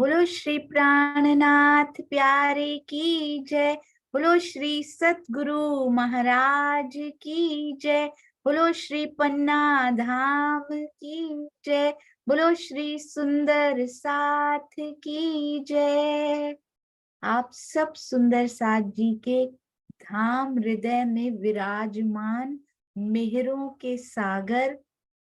बोलो श्री प्राणनाथ प्यारे की जय। बोलो श्री सतगुरु महाराज की जय। बोलो श्री पन्ना धाम की जय। बोलो श्री सुंदर साथ की जय। आप सब सुंदर साथ जी के धाम हृदय में विराजमान मेहरों के सागर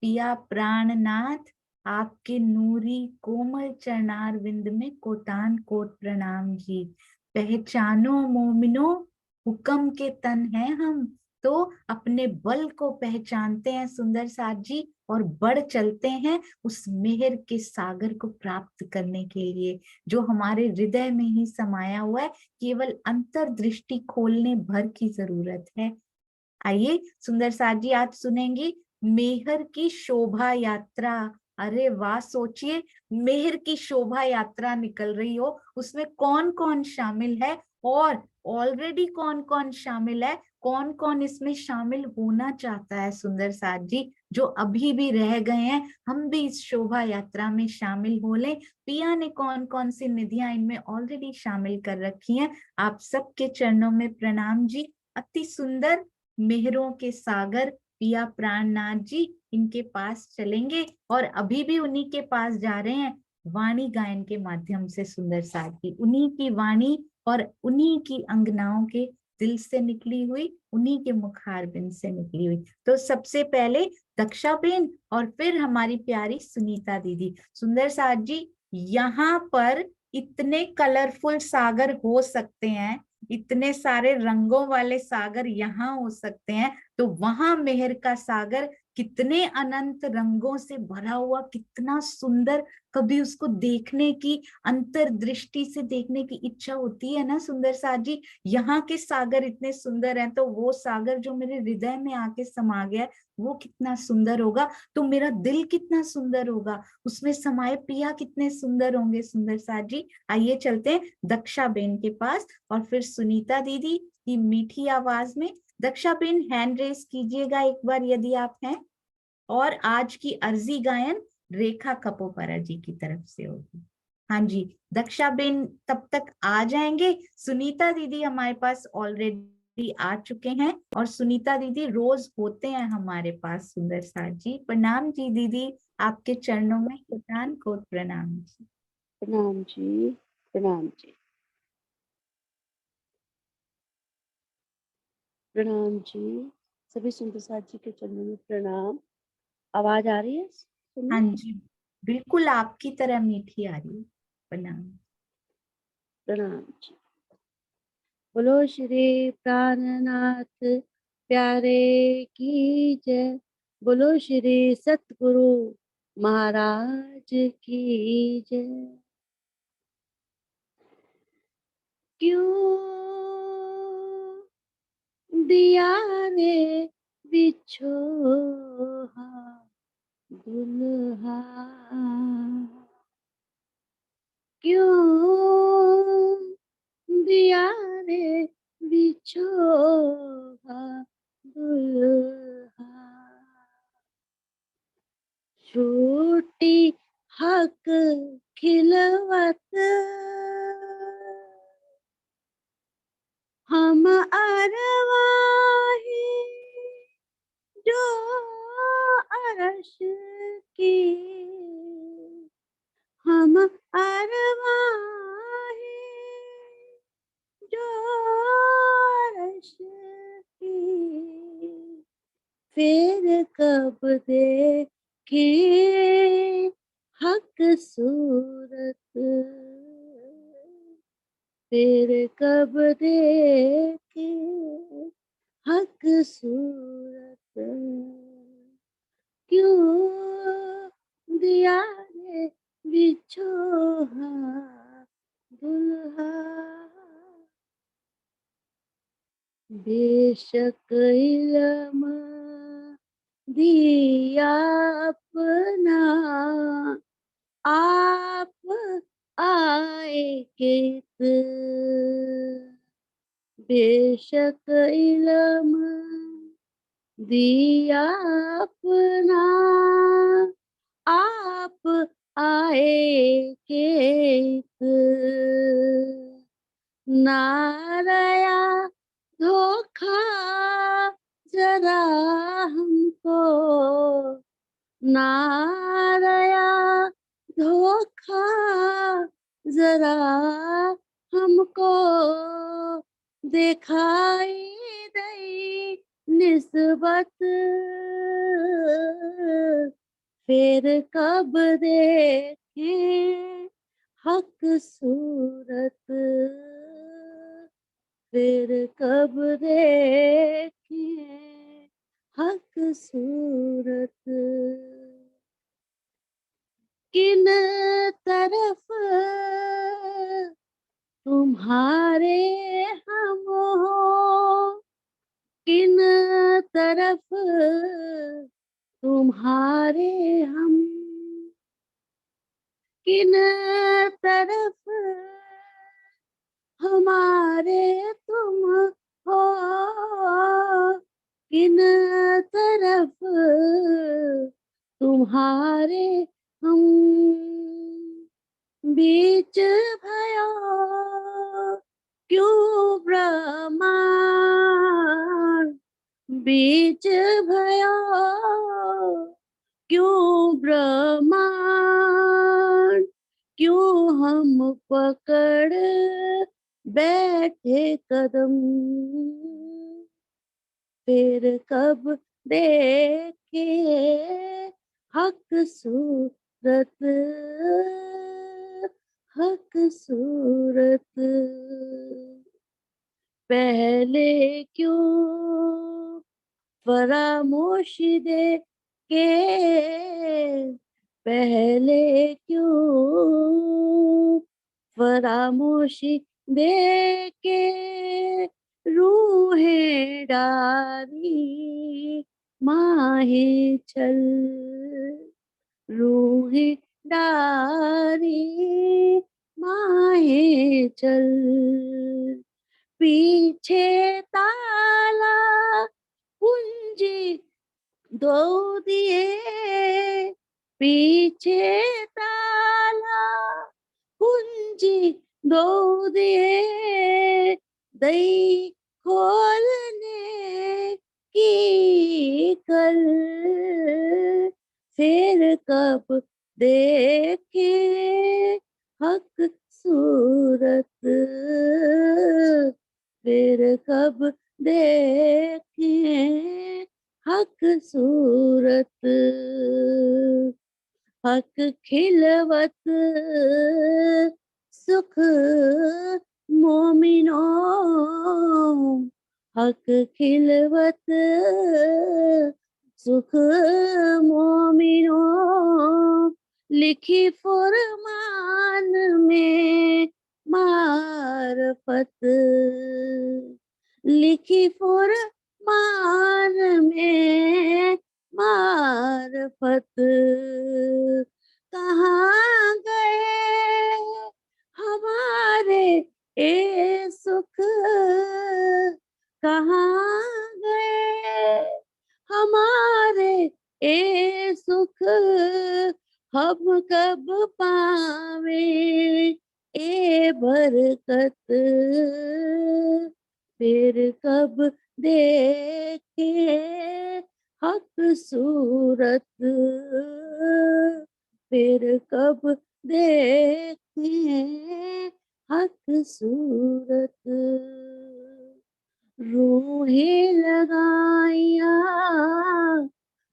पिया प्राणनाथ, आपके नूरी कोमल चरणार विंद में कोटान कोट प्रणाम जी। पहचानो मोमिनो, हुक्म के तन हैं हम, तो अपने बल को पहचानते हैं सुंदर साथ जी और बढ़ चलते हैं उस मेहर के सागर को प्राप्त करने के लिए जो हमारे हृदय में ही समाया हुआ है। केवल अंतर्दृष्टि खोलने भर की जरूरत है। आइए सुंदर साथ जी आज सुनेंगी मेहर की शोभा यात्रा। अरे वाह, सोचिए मेहर की शोभा यात्रा निकल रही हो, उसमें कौन कौन शामिल है और ऑलरेडी कौन कौन शामिल है, कौन कौन इसमें शामिल होना चाहता है सुंदर साथ जी, जो अभी भी रह गए हैं हम भी इस शोभा यात्रा में शामिल हो लें। पिया ने कौन कौन सी निधियां इनमें ऑलरेडी शामिल कर रखी हैं। आप सबके चरणों में प्रणाम जी। अति सुंदर मेहरों के सागर पिया प्राणनाथ जी, इनके पास चलेंगे और अभी भी उन्हीं के पास जा रहे हैं वाणी गायन के माध्यम से। सुंदर साथ की उन्हीं की वाणी और उन्हीं की अंगनाओं के दिल से निकली हुई, उन्हीं के मुखारबिंद से निकली हुई। तो सबसे पहले दक्षा बेन और फिर हमारी प्यारी सुनीता दीदी। सुंदर साथ जी, यहाँ पर इतने कलरफुल सागर हो सकते हैं, इतने सारे रंगों वाले सागर यहाँ हो सकते हैं, तो वहां मेहर का सागर कितने अनंत रंगों से भरा हुआ, कितना सुंदर। कभी उसको देखने की, अंतर्दृष्टि से देखने की इच्छा होती है ना सुंदर साथ जी। यहाँ के सागर इतने सुंदर हैं, तो वो सागर जो मेरे हृदय में आके समा गया वो कितना सुंदर होगा, तो मेरा दिल कितना सुंदर होगा, उसमें समाये पिया कितने सुंदर होंगे। सुंदर साथ जी आइए चलते हैं दक्षा बेन के पास और फिर सुनीता दीदी की मीठी आवाज में। दक्षा बेन हैंड रेस कीजिएगा एक बार यदि आप हैं, और आज की अर्जी गायन रेखा कपोपरा जी की तरफ से होगी। हाँ जी, दक्षा बेन तब तक आ जाएंगे। सुनीता दीदी हमारे पास ऑलरेडी आ चुके हैं और सुनीता दीदी रोज होते हैं हमारे पास। सुंदर साथ जी प्रणाम जी। दीदी आपके चरणों में कोटान कोट प्रणाम जी। प्रणाम जी, प्रणाम जी, प्रणाम जी। सभी सुंदर साथ जी के चरणों में प्रणाम। आवाज आ रही है हाँ सुनने? जी, बिल्कुल आपकी तरह मीठी आ रही है। प्रणाम। प्रणाम जी। बोलो श्री प्राणनाथ प्यारे की जय। बोलो श्री सतगुरु महाराज की जय। क्यों दिया रे बिछोहा दुल्हा, क्यों दिया रे बिछोहा दुल्हा। छोटी हक खिलवत हम अरवाही जो अरश की, हम अरवाही जो अरश की। फिर कब देखे हक सूरत, फिर कब देखे हक सूरत। क्यों दिया रे बिछोहा दुल्हा। बेशक इल्म दिया अपना, आप आए कित। बेशक इल्म दिया अपना, आप एक एक नारया धोखा जरा हमको, नारया धोखा जरा हमको, दिखाई दई निस्बत, फिर कब देखे हक सूरत, फिर कब देखे हक सूरत। किन तरफ तुम्हारे हम हो, किन तरफ तुम्हारे हम, किन तरफ हमारे तुम हो, किन तरफ तुम्हारे हम, बीच भयो क्यों ब्रह्मांड, बीच भयो क्यों ब्रह्मांड, क्यों हम पकड़ बैठे कदम, फिर कब देखे हक सूरत, हक सूरत। पहले क्यों फरामोशी दे के, पहले क्यों फरामोशी दे के रूहें डारी माहे चल, रूहें डारी माहे चल, पीछे ताला कुंजी दो दिए, पीछे ताला कुंजी दो दिए, दई खोलने की कल, फिर कब देखे हक सूरत, फिर कब देखे हक सूरत। हक खिलवत सुख मोमिनो, हक खिलवत सुख मोमिनो, लिखी फुरमान में मारफत, लिखी फुरमान में मारफत, कहाँ गए हमारे ए सुख, कहाँ गए हमारे ए सुख, हम कब पावे ए बरकत, फिर कब देखे हक सूरत, फिर कब देखे हक सूरत। रूहें लगाया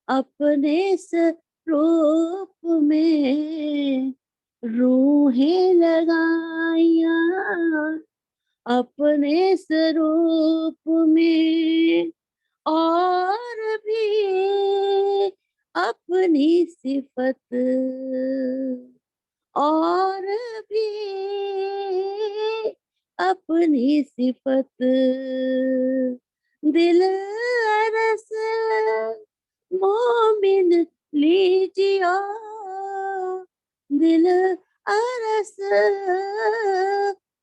अपने स्वरूप में, रूहें लगाया अपने स्वरूप में, और भी अपनी सिफत, और भी अपनी सिफत, दिल अरस मोमिन लीजियो, दिल अरस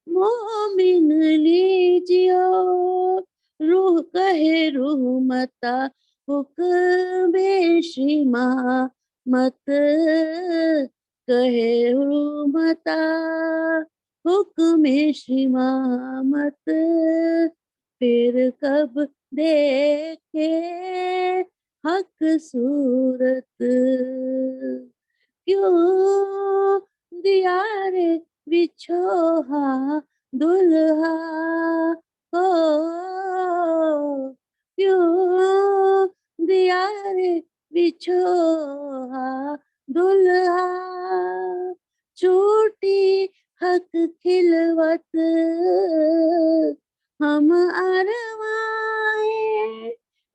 मोमिन लीजियो, रूह कहे रूह मता हुक्म श्री मत कहे हुर्मता हुक्म श्री मामत, फिर कब देखे हक सूरत। क्यों दिया रे बिछोहा दुल्हा को, क्यों दिया रे बिछोहा दुल्हा। छूटी हक खिलवत हम अरमाए,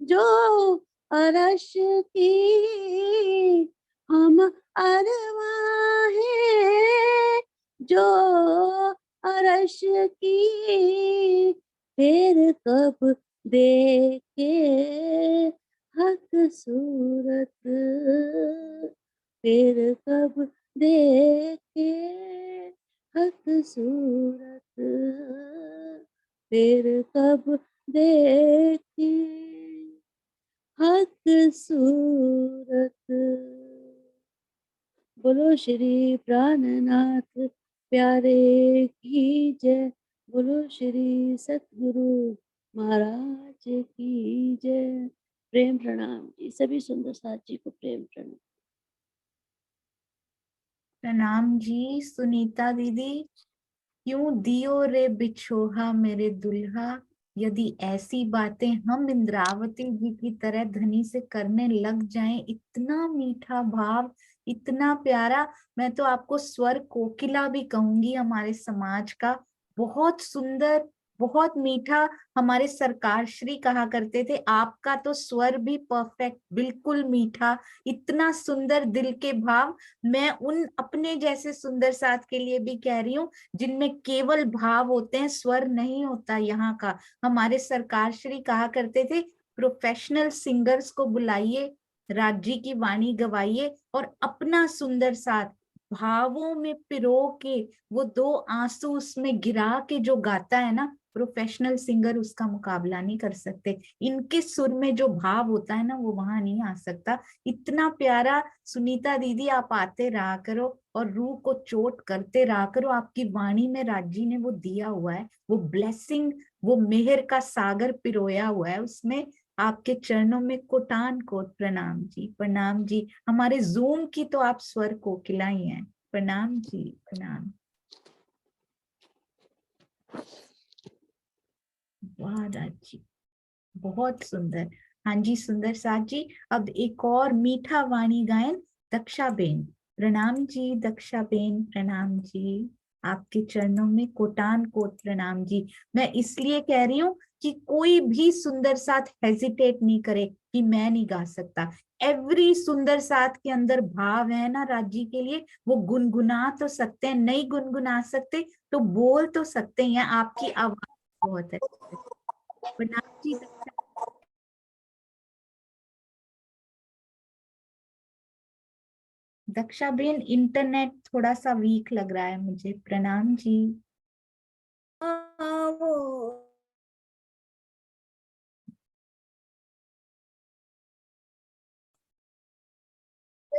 जो अरश की हम अरमाए, जो अरश की। फिर कब देखे हक सूरत, फिर कब देखे हक सूरत, फिर कब देखे हक सूरत। बोलो श्री प्राणनाथ प्यारे की जय, बोलो श्री सतगुरु महाराज की जय। प्रेम प्रणाम जी, सभी सुंदर साथ जी को प्रेम प्रणाम। प्रणाम जी सुनीता दीदी। क्यों दियो रे बिछोहा मेरे दुल्हा, यदि ऐसी बातें हम इंद्रावती जी की तरह धनी से करने लग जाएं, इतना मीठा भाव, इतना प्यारा। मैं तो आपको स्वर कोकिला भी कहूंगी हमारे समाज का। बहुत सुंदर, बहुत मीठा। हमारे सरकार श्री कहा करते थे आपका तो स्वर भी परफेक्ट, बिल्कुल मीठा, इतना सुंदर दिल के भाव। मैं उन अपने जैसे सुंदर साथ के लिए भी कह रही हूँ जिनमें केवल भाव होते हैं, स्वर नहीं होता यहाँ का। हमारे सरकार श्री कहा करते थे प्रोफेशनल सिंगर्स को बुलाइए, राज्य की वाणी गवाइए और अपना सुंदर साथ भावों में पिरो के वो दो आंसू उसमें गिरा के जो गाता है ना, प्रोफेशनल सिंगर उसका मुकाबला नहीं कर सकते। इनके सुर में जो भाव होता है ना वो वहां नहीं आ सकता। इतना प्यारा। सुनीता दीदी आप आते रहा करो और रूह को चोट करते रहा करो। आपकी वाणी में राज्य ने वो दिया हुआ है, वो ब्लेसिंग, वो मेहर का सागर पिरोया हुआ है उसमें। आपके चरणों में कोटान कोट प्रणाम जी, प्रणाम जी। हमारे जूम की तो आप स्वर कोकिला ही हैं। प्रणाम जी, प्रणाम। वाह राजी, बहुत सुंदर। हाँ जी सुंदर साथ जी। अब एक और मीठा वाणी गायन दक्षा बेन। प्रणाम जी दक्षा बेन, प्रणाम जी। आपके चरणों में कोटान कोट प्रणाम जी। मैं इसलिए कह रही हूँ कि कोई भी सुंदर साथ हेजिटेट नहीं करे कि मैं नहीं गा सकता। एवरी सुंदर साथ के अंदर भाव है ना राज्य के लिए, वो गुनगुना तो सकते हैं, नहीं गुनगुना सकते तो बोल तो सकते हैं। आपकी आवाज बहुत है। प्रणाम जी दक्षा। दक्षा बेन इंटरनेट थोड़ा सा वीक लग रहा है मुझे। प्रणाम जी। वो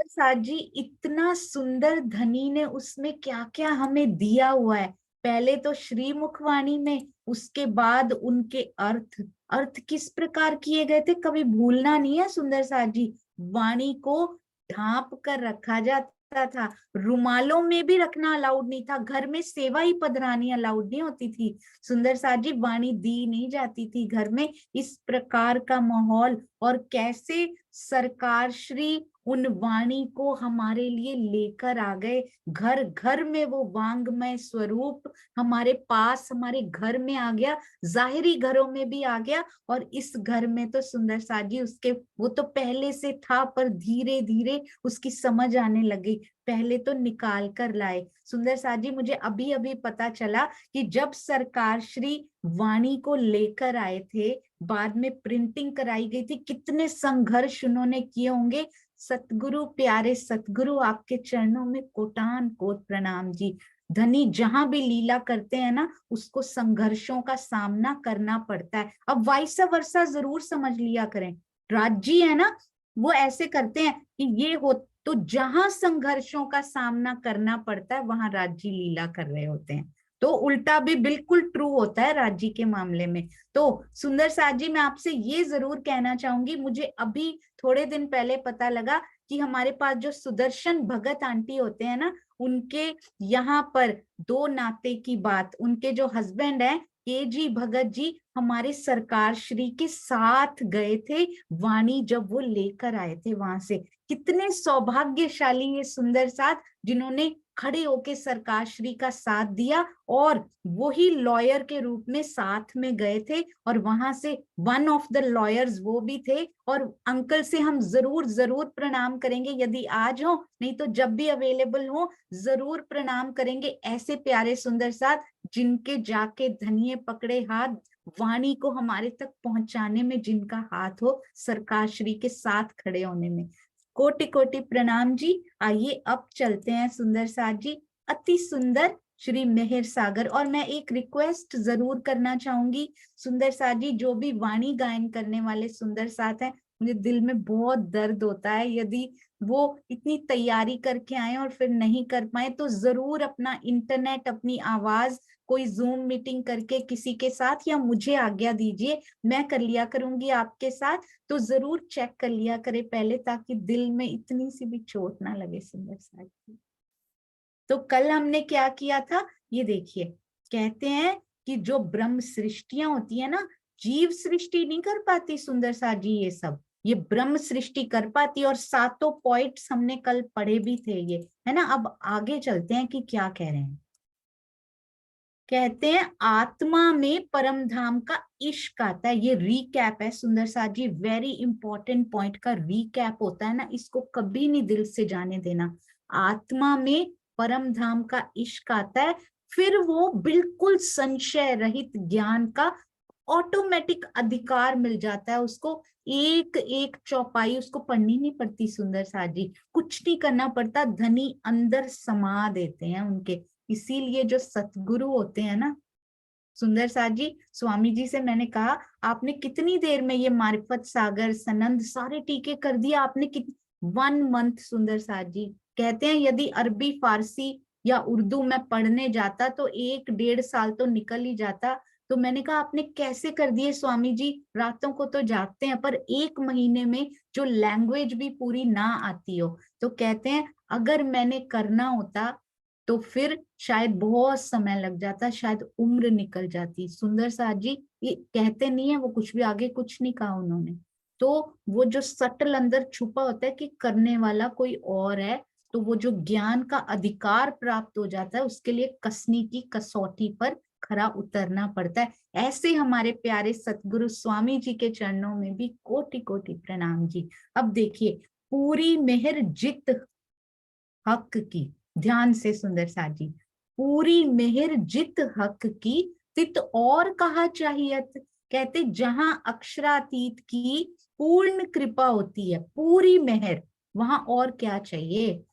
साथ जी इतना सुंदर धनी ने उसमें क्या क्या हमें दिया हुआ है। पहले तो श्री मुखवाणी में, उसके बाद उनके अर्थ, अर्थ किस प्रकार किए गए थे कभी भूलना नहीं है सुंदर साथ जी। वाणी को ढांप कर रखा जाता था, रुमालों में भी रखना अलाउड नहीं था, घर में सेवा ही पधरानी अलाउड नहीं होती थी सुंदर साथ जी, वाणी दी नहीं जाती थी घर में। इस प्रकार का माहौल, और कैसे सरकार श्री उन वाणी को हमारे लिए लेकर आ गए। घर घर में वो वांगमय स्वरूप हमारे पास, हमारे घर में आ गया, जाहिरी घरों में भी आ गया, और इस घर में तो सुंदर साजी उसके, वो तो पहले से था पर धीरे धीरे उसकी समझ आने लगी। पहले तो निकाल कर लाए सुंदर साजी। मुझे अभी अभी पता चला कि जब सरकार श्री वाणी को लेकर आए थे, बाद में प्रिंटिंग कराई गई थी, कितने संघर्ष उन्होंने किए होंगे। सतगुरु, प्यारे सतगुरु, आपके चरणों में कोटान कोट प्रणाम जी। धनी जहां भी लीला करते हैं ना, उसको संघर्षों का सामना करना पड़ता है। अब वाइस वर्सा जरूर समझ लिया करें। राज्य है ना, वो ऐसे करते हैं कि ये हो तो जहां संघर्षों का सामना करना पड़ता है वहां राज्य लीला कर रहे होते हैं। तो उल्टा भी बिल्कुल ट्रू होता है राज्य के मामले में। तो सुंदर साथ जी, मैं आपसे ये जरूर कहना चाहूंगी, मुझे अभी थोड़े दिन पहले पता लगा कि हमारे पास जो सुदर्शन भगत आंटी होते हैं ना, उनके यहाँ पर दो नाते की बात, उनके जो हस्बैंड है के जी भगत जी हमारे सरकार श्री के साथ गए थे वाणी, जब वो लेकर आए थे वहां से। कितने सौभाग्यशाली ये सुंदर साथ, जिन्होंने खड़े होके सरकार श्री का साथ दिया, और वही लॉयर के रूप में साथ में गए थे, और वहां से वन ऑफ द लॉयर्स वो भी थे। और अंकल से हम जरूर जरूर प्रणाम करेंगे, यदि आज हो नहीं तो जब भी अवेलेबल हो जरूर प्रणाम करेंगे। ऐसे प्यारे सुंदर साथ जिनके जाके धनिये पकड़े हाथ वाणी को हमारे तक पहुंचाने में जिनका हाथ हो, सरकार श्री के साथ खड़े होने में कोटि कोटि प्रणाम जी। आइए अब चलते हैं सुंदर साथ जी, अति सुंदर श्री मेहर सागर। और मैं एक रिक्वेस्ट जरूर करना चाहूंगी सुंदर साथ जी, जो भी वाणी गायन करने वाले सुंदर साथ हैं, मुझे दिल में बहुत दर्द होता है यदि वो इतनी तैयारी करके आए और फिर नहीं कर पाए, तो जरूर अपना इंटरनेट, अपनी आवाज कोई जूम मीटिंग करके किसी के साथ, या मुझे आज्ञा दीजिए मैं कर लिया करूंगी आपके साथ, तो जरूर चेक कर लिया करे पहले, ताकि दिल में इतनी सी भी चोट ना लगे सुंदर साथ। तो कल हमने क्या किया था ये देखिए, कहते हैं कि जो ब्रह्म सृष्टियां होती है ना, जीव सृष्टि नहीं कर पाती सुंदर साथ जी, ये सब ये ब्रह्म सृष्टि कर पाती। और सातों पॉइंट्स हमने कल पढ़े भी थे ये, है ना। अब आगे चलते हैं कि क्या कह रहे हैं। कहते हैं आत्मा में परम धाम का इश्क आता है। ये रीकैप है सुंदर साथ जी, वेरी इंपॉर्टेंट पॉइंट का रीकैप होता है ना, इसको कभी नहीं दिल से जाने देना। आत्मा में परम धाम का इश्क आता है, फिर वो बिल्कुल संशय रहित ज्ञान का ऑटोमेटिक अधिकार मिल जाता है उसको। एक एक चौपाई उसको पढ़नी नहीं पड़ती सुंदर साथ जी, कुछ नहीं करना पड़ता, धनी अंदर समा देते हैं उनके। इसीलिए जो सतगुरु होते हैं ना सुंदर साथ जी, स्वामी जी से मैंने कहा आपने कितनी देर में ये मारिफत सागर सनंद सारे टीके कर दिया आपने, 1 मंथ सुंदर साथ जी। कहते हैं यदि अरबी फारसी या उर्दू में पढ़ने जाता तो 1-1.5 साल तो निकल ही जाता। तो मैंने कहा आपने कैसे कर दिए स्वामी जी, रातों को तो जागते हैं, पर 1 महीने में जो लैंग्वेज भी पूरी ना आती हो। तो कहते हैं अगर मैंने करना होता तो फिर शायद बहुत समय लग जाता, शायद उम्र निकल जाती। सुंदर साथ जी ये कहते नहीं है, वो कुछ भी आगे कुछ नहीं कहा उन्होंने। तो वो जो सटल अंदर छुपा होता है कि करने वाला कोई और है, तो वो जो ज्ञान का अधिकार प्राप्त हो जाता है उसके लिए कसनी की कसौटी पर खरा उतरना पड़ता है। ऐसे हमारे प्यारे सतगुरु स्वामी जी के चरणों में भी कोटि कोटि प्रणाम जी। अब देखिए, पूरी मेहर जित हक की, ध्यान से सुंदर साथ जी, पूरी मेहर जित हक की, तित और कहा चाहियत। कहते जहां अक्षरातीत की पूर्ण कृपा होती है, पूरी मेहर, वहां और क्या चाहिए।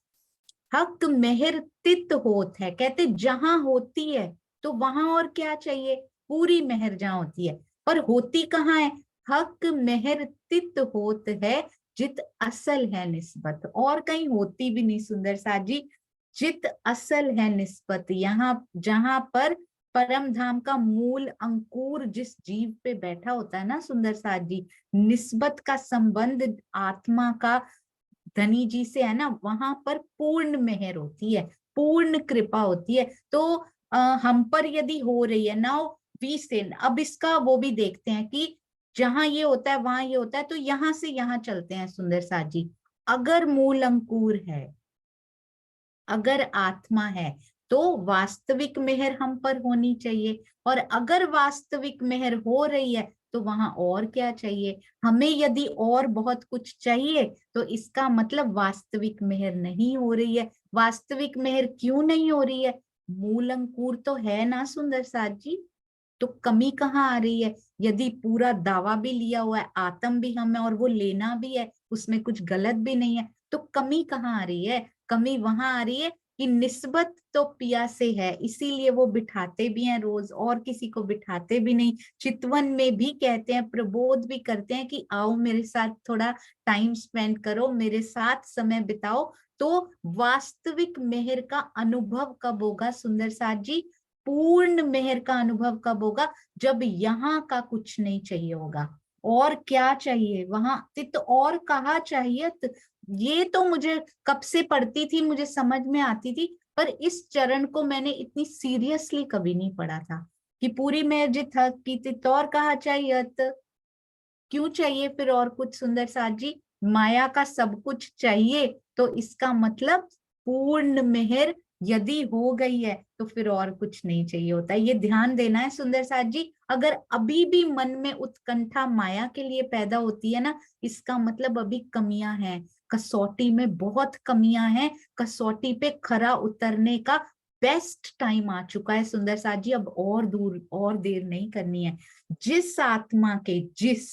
हक मेहर तित होत है, कहते जहां होती है तो वहां और क्या चाहिए, पूरी मेहर जहां होती है, पर होती कहाँ है। हक मेहर तित होत है, जित असल है निस्बत, और कहीं होती भी नहीं सुंदर साथ जी। जित असल है निस्बत, यहाँ जहां पर परम धाम का मूल अंकुर जिस जीव पे बैठा होता है ना सुंदर साथ जी, निस्बत का संबंध आत्मा का धनी जी से है ना, वहां पर पूर्ण मेहर होती है, पूर्ण कृपा होती है। तो हम पर यदि हो रही है नाउ वी से, अब इसका वो भी देखते हैं कि जहां ये होता है वहां ये होता है, तो यहां से यहां चलते हैं सुंदर साथ जी। अगर मूल अंकुर है, अगर आत्मा है, तो वास्तविक मेहर हम पर होनी चाहिए। और अगर वास्तविक मेहर हो रही है तो वहां और क्या चाहिए। हमें यदि और बहुत कुछ चाहिए तो इसका मतलब वास्तविक मेहर नहीं हो रही है। वास्तविक मेहर क्यों नहीं हो रही है, मूल अंकुर तो है ना सुंदर साथ जी, तो कमी कहाँ आ रही है। यदि पूरा दावा भी लिया हुआ है, आत्म भी हम है और वो लेना भी है, उसमें कुछ गलत भी नहीं है, तो कमी कहाँ आ रही है। कमी वहां आ रही है कि निस्बत तो पिया से है, इसीलिए वो बिठाते भी हैं रोज, और किसी को बिठाते भी नहीं। चितवन में भी कहते हैं, प्रबोध भी करते हैं कि आओ मेरे साथ थोड़ा टाइम स्पेंड करो, मेरे साथ समय बिताओ। तो वास्तविक मेहर का अनुभव कब होगा सुंदर साथ जी? पूर्ण मेहर का अनुभव कब होगा? जब यहाँ का कुछ नहीं चाहिए होगा। और क्या चाहिए वहां? तित और कहा चाहिए। ये तो मुझे कब से पढ़ती थी, मुझे समझ में आती थी, पर इस चरण को मैंने इतनी सीरियसली कभी नहीं पढ़ा था कि पूरी मेहर जी थक की तित और कहा चाहिए। क्यों चाहिए फिर और कुछ सुंदर साथ जी? माया का सब कुछ चाहिए, तो इसका मतलब पूर्ण मेहर यदि हो गई है तो फिर और कुछ नहीं चाहिए होता है। ये ध्यान देना है सुंदर साथ जी। अगर अभी भी मन में उत्कंठा माया के लिए पैदा होती है ना, इसका मतलब अभी कमियां हैं, कसौटी में बहुत कमियां हैं। कसौटी पे खरा उतरने का बेस्ट टाइम आ चुका है सुंदर साथ जी। अब और दूर और देर नहीं करनी है। जिस आत्मा के जिस,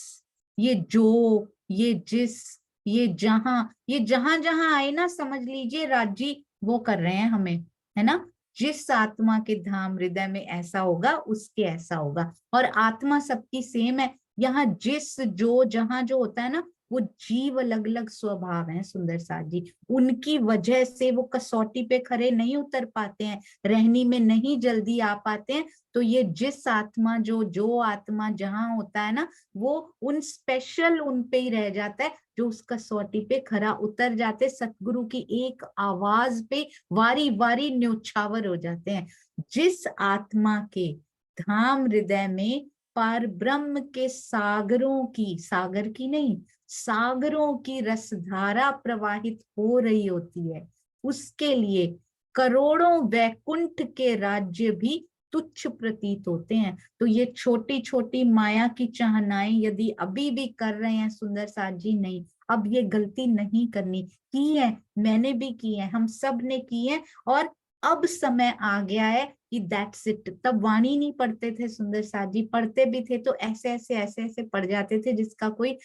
ये जो, ये जिस, ये जहां जहां आए ना, समझ लीजिए राजी वो कर रहे हैं हमें, है ना। जिस आत्मा के धाम हृदय में ऐसा होगा, उसके ऐसा होगा। और आत्मा सबकी सेम है। यहाँ जिस जो जहां जो होता है ना, वो जीव अलग अलग स्वभाव है सुंदर साथ जी। उनकी वजह से वो कसौटी पे खरे नहीं उतर पाते हैं, रहनी में नहीं जल्दी आ पाते हैं। तो ये जिस आत्मा जो आत्मा जहां होता है ना, वो उन स्पेशल उन पे ही रह जाता है जो उस कसौटी पे खरा उतर जाते, सतगुरु की एक आवाज पे वारी वारी न्योछावर हो जाते हैं। जिस आत्मा के धाम हृदय में पार ब्रह्म के सागरों की, सागर की नहीं, सागरों की रसधारा प्रवाहित हो रही होती है, उसके लिए करोड़ों वैकुंठ के राज्य भी तुच्छ प्रतीत होते हैं। तो ये छोटी छोटी माया की चाहनाएं यदि अभी भी कर रहे हैं सुंदर साथ जी, नहीं, अब ये गलती नहीं करनी। की है, मैंने भी की है, हम सब ने की है। और अब समय आ गया है कि दैट्स इट। तब वाणी नहीं पढ़ते थे सुंदर साथ जी, पढ़ते भी थे तो ऐसे ऐसे पढ़ जाते थे जिसका कोई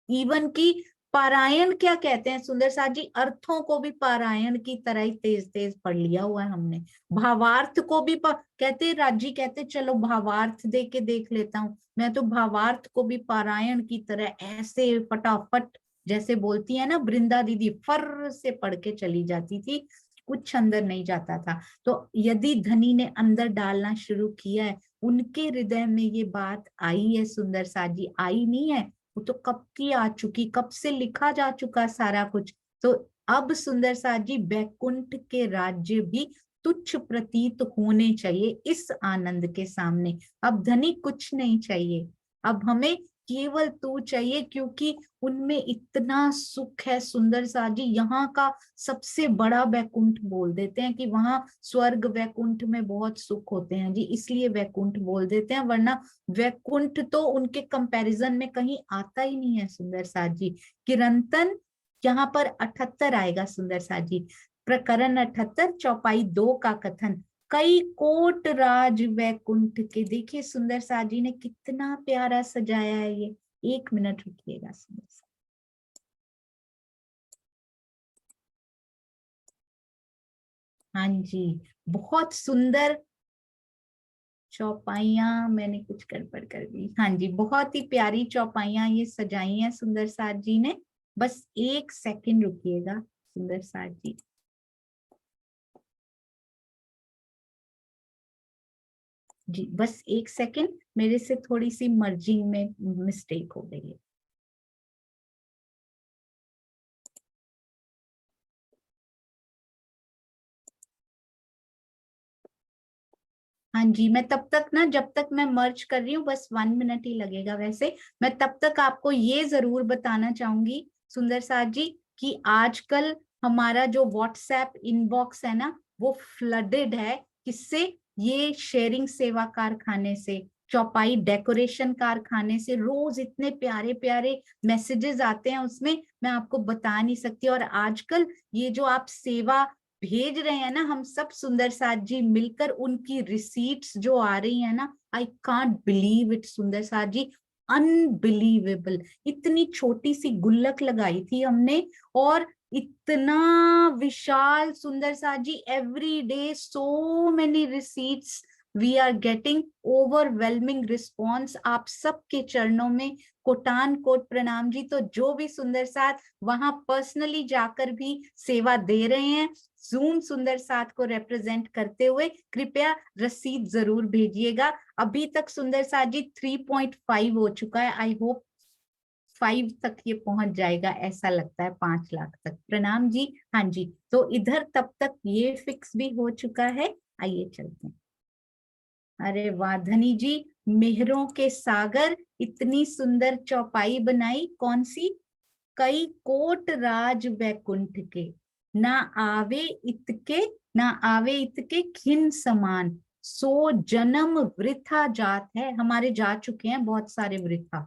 इवन की पारायण क्या कहते हैं सुंदर साथ जी, अर्थों को भी पारायण की तरह ही तेज तेज पढ़ लिया हुआ है हमने। भावार्थ को भी कहते राजी, कहते चलो भावार्थ दे के देख लेता हूँ। मैं तो भावार्थ को भी पारायण की तरह ऐसे फटाफट, जैसे बोलती है ना वृंदा दीदी, फर से पढ़ के चली जाती थी, कुछ अंदर नहीं जाता था। तो यदि धनी ने अंदर डालना शुरू किया है, उनके हृदय में ये बात आई है सुंदर साथ जी, आई नहीं है, वो तो कब की आ चुकी, कब से लिखा जा चुका सारा कुछ। तो अब सुंदर साथ जी बैकुंठ के राज्य भी तुच्छ प्रतीत होने चाहिए इस आनंद के सामने। अब धनी कुछ नहीं चाहिए, अब हमें केवल तू चाहिए, क्योंकि उनमें इतना सुख है सुंदर साथ जी। यहाँ का सबसे बड़ा वैकुंठ बोल देते हैं कि वहां स्वर्ग वैकुंठ में बहुत सुख होते हैं जी, इसलिए वैकुंठ बोल देते हैं, वरना वैकुंठ तो उनके कंपैरिजन में कहीं आता ही नहीं है सुंदर साथ जी। किरंतन यहाँ पर 78 आएगा सुंदर साथ जी, प्रकरण 78 चौपाई 2 का कथन, कई कोट राज वैकुंठ के। देखिए सुंदर साथ जी ने कितना प्यारा सजाया है ये। 1 मिनट रुकिएगा सुंदर साथ। हाँ जी, बहुत सुंदर चौपाइयां, मैंने कुछ गड़बड़ कर दी। हाँ जी, बहुत ही प्यारी चौपाइयां ये सजाई हैं सुंदर साथ जी ने। बस 1 सेकंड रुकिएगा सुंदर साथ जी। जी बस 1 सेकंड, मेरे से थोड़ी सी मर्जिंग में मिस्टेक हो गई है। हाँ जी, मैं तब तक ना, जब तक मैं मर्ज कर रही हूँ, बस 1 मिनट ही लगेगा वैसे, मैं तब तक आपको ये जरूर बताना चाहूंगी सुंदर साथ जी कि आजकल हमारा जो व्हाट्सएप इनबॉक्स है ना, वो फ्लडेड है। किससे? ये शेयरिंग सेवा कारखाने से, चौपाई डेकोरेशन कारखाने से रोज इतने प्यारे प्यारे मैसेजेस आते हैं उसमें, मैं आपको बता नहीं सकती। और आजकल ये जो आप सेवा भेज रहे हैं ना, हम सब सुंदर साथ जी मिलकर, उनकी रिसीट्स जो आ रही है ना, आई कांट बिलीव इट सुंदर साथ जी, अनबिलीवेबल। इतनी छोटी सी गुल्लक लगाई थी हमने, और इतना विशाल सुंदर सा जी, every day so many receipts we are getting, overwhelming response. आप सबके चरणों में कोटान कोट प्रणाम जी। तो जो भी सुंदर साथ वहां पर्सनली जाकर भी सेवा दे रहे हैं, जूम सुंदर साथ को रिप्रेजेंट करते हुए, कृपया रसीद जरूर भेजिएगा। अभी तक सुंदर साथ जी 3.5 हो चुका है, आई होप 5 तक ये पहुंच जाएगा, ऐसा लगता है 5 लाख तक। प्रणाम जी। हाँ जी, तो इधर तब तक ये फिक्स भी हो चुका है। आइए चलते हैं। अरे वाह धनी जी, मेहरों के सागर, इतनी सुंदर चौपाई बनाई, कौन सी? कई कोट राज वैकुंठ के, ना आवे इतके, ना आवे इतके खिन समान, सो जन्म वृथा जात है। हमारे जा चुके हैं बहुत सारे वृथा,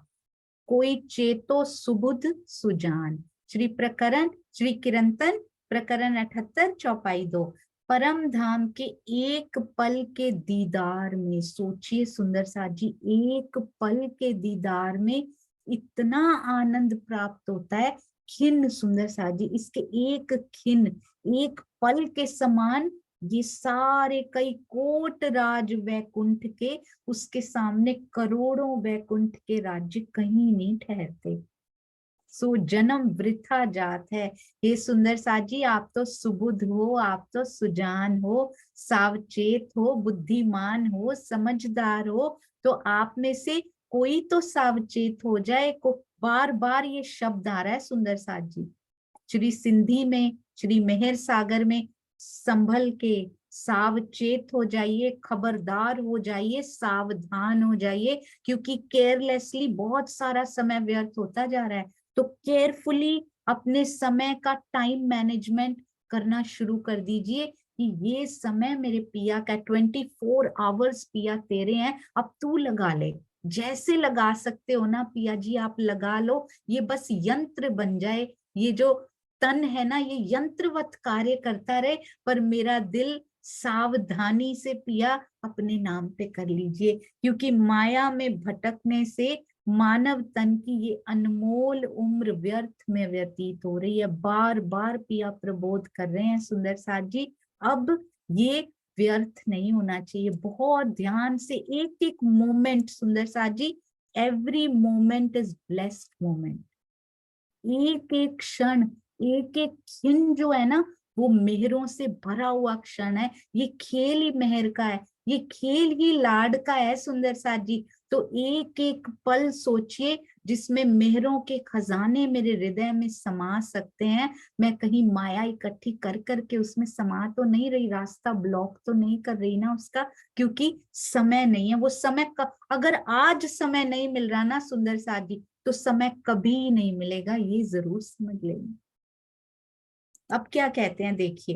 कोई चेतो सुबुध सुजान। श्री प्रकरण, श्री किरंतन प्रकरण 78 चौपाई 2। परम धाम के एक पल के दीदार में, सोचिए सुंदर साथ जी, एक पल के दीदार में इतना आनंद प्राप्त होता है। खिन सुंदर साथ जी, इसके एक खिन, एक पल के समान ये सारे कई कोट राज वैकुंठ के, उसके सामने करोड़ों वैकुंठ के राज्य कहीं नहीं ठहरते। सो जन्म वृथा जात है। हे सुंदर साथ जी, आप तो सुबुध हो, आप तो सुजान हो, सावचेत हो, बुद्धिमान हो, समझदार हो। तो आप में से कोई तो सावचेत हो जाए। को बार बार ये शब्द आ रहा है सुंदर साथ जी। श्री सिंधी में, श्री मेहर सागर में, संभल के सावचेत हो जाइए, खबरदार हो जाइए, सावधान हो जाइए, क्योंकि केयरलेसली बहुत सारा समय व्यर्थ होता जा रहा है। तो केयरफुली अपने समय का टाइम मैनेजमेंट करना शुरू कर दीजिए कि ये समय मेरे पिया का 24 आवर्स पिया तेरे हैं, अब तू लगा ले। जैसे लगा सकते हो ना पिया जी, आप लगा लो। ये बस यंत्र बन जाए, ये जो तन है ना, ये यंत्रवत कार्य करता रहे, पर मेरा दिल सावधानी से पिया अपने नाम पे कर लीजिए। क्योंकि माया में भटकने से मानव तन की ये अनमोल उम्र व्यर्थ में व्यतीत हो रही है। बार बार पिया प्रबोध कर रहे हैं सुंदर साथ जी, अब ये व्यर्थ नहीं होना चाहिए। बहुत ध्यान से एक एक मोमेंट सुंदर साथ जी, every moment is blessed moment. एक एक क्षण, एक एक क्षण जो है ना, वो मेहरों से भरा हुआ क्षण है। ये खेल ही मेहर का है, ये खेल ही लाड का है सुंदर साथ जी। तो एक एक पल सोचिए जिसमें मेहरों के खजाने मेरे हृदय में समा सकते हैं। मैं कहीं माया इकट्ठी कर करके उसमें समा तो नहीं रही, रास्ता ब्लॉक तो नहीं कर रही ना उसका, क्योंकि समय नहीं है। वो समय अगर आज समय नहीं मिल रहा ना सुंदर साथ जी, तो समय कभी नहीं मिलेगा, ये जरूर समझ लेंगे। अब क्या कहते हैं देखिए,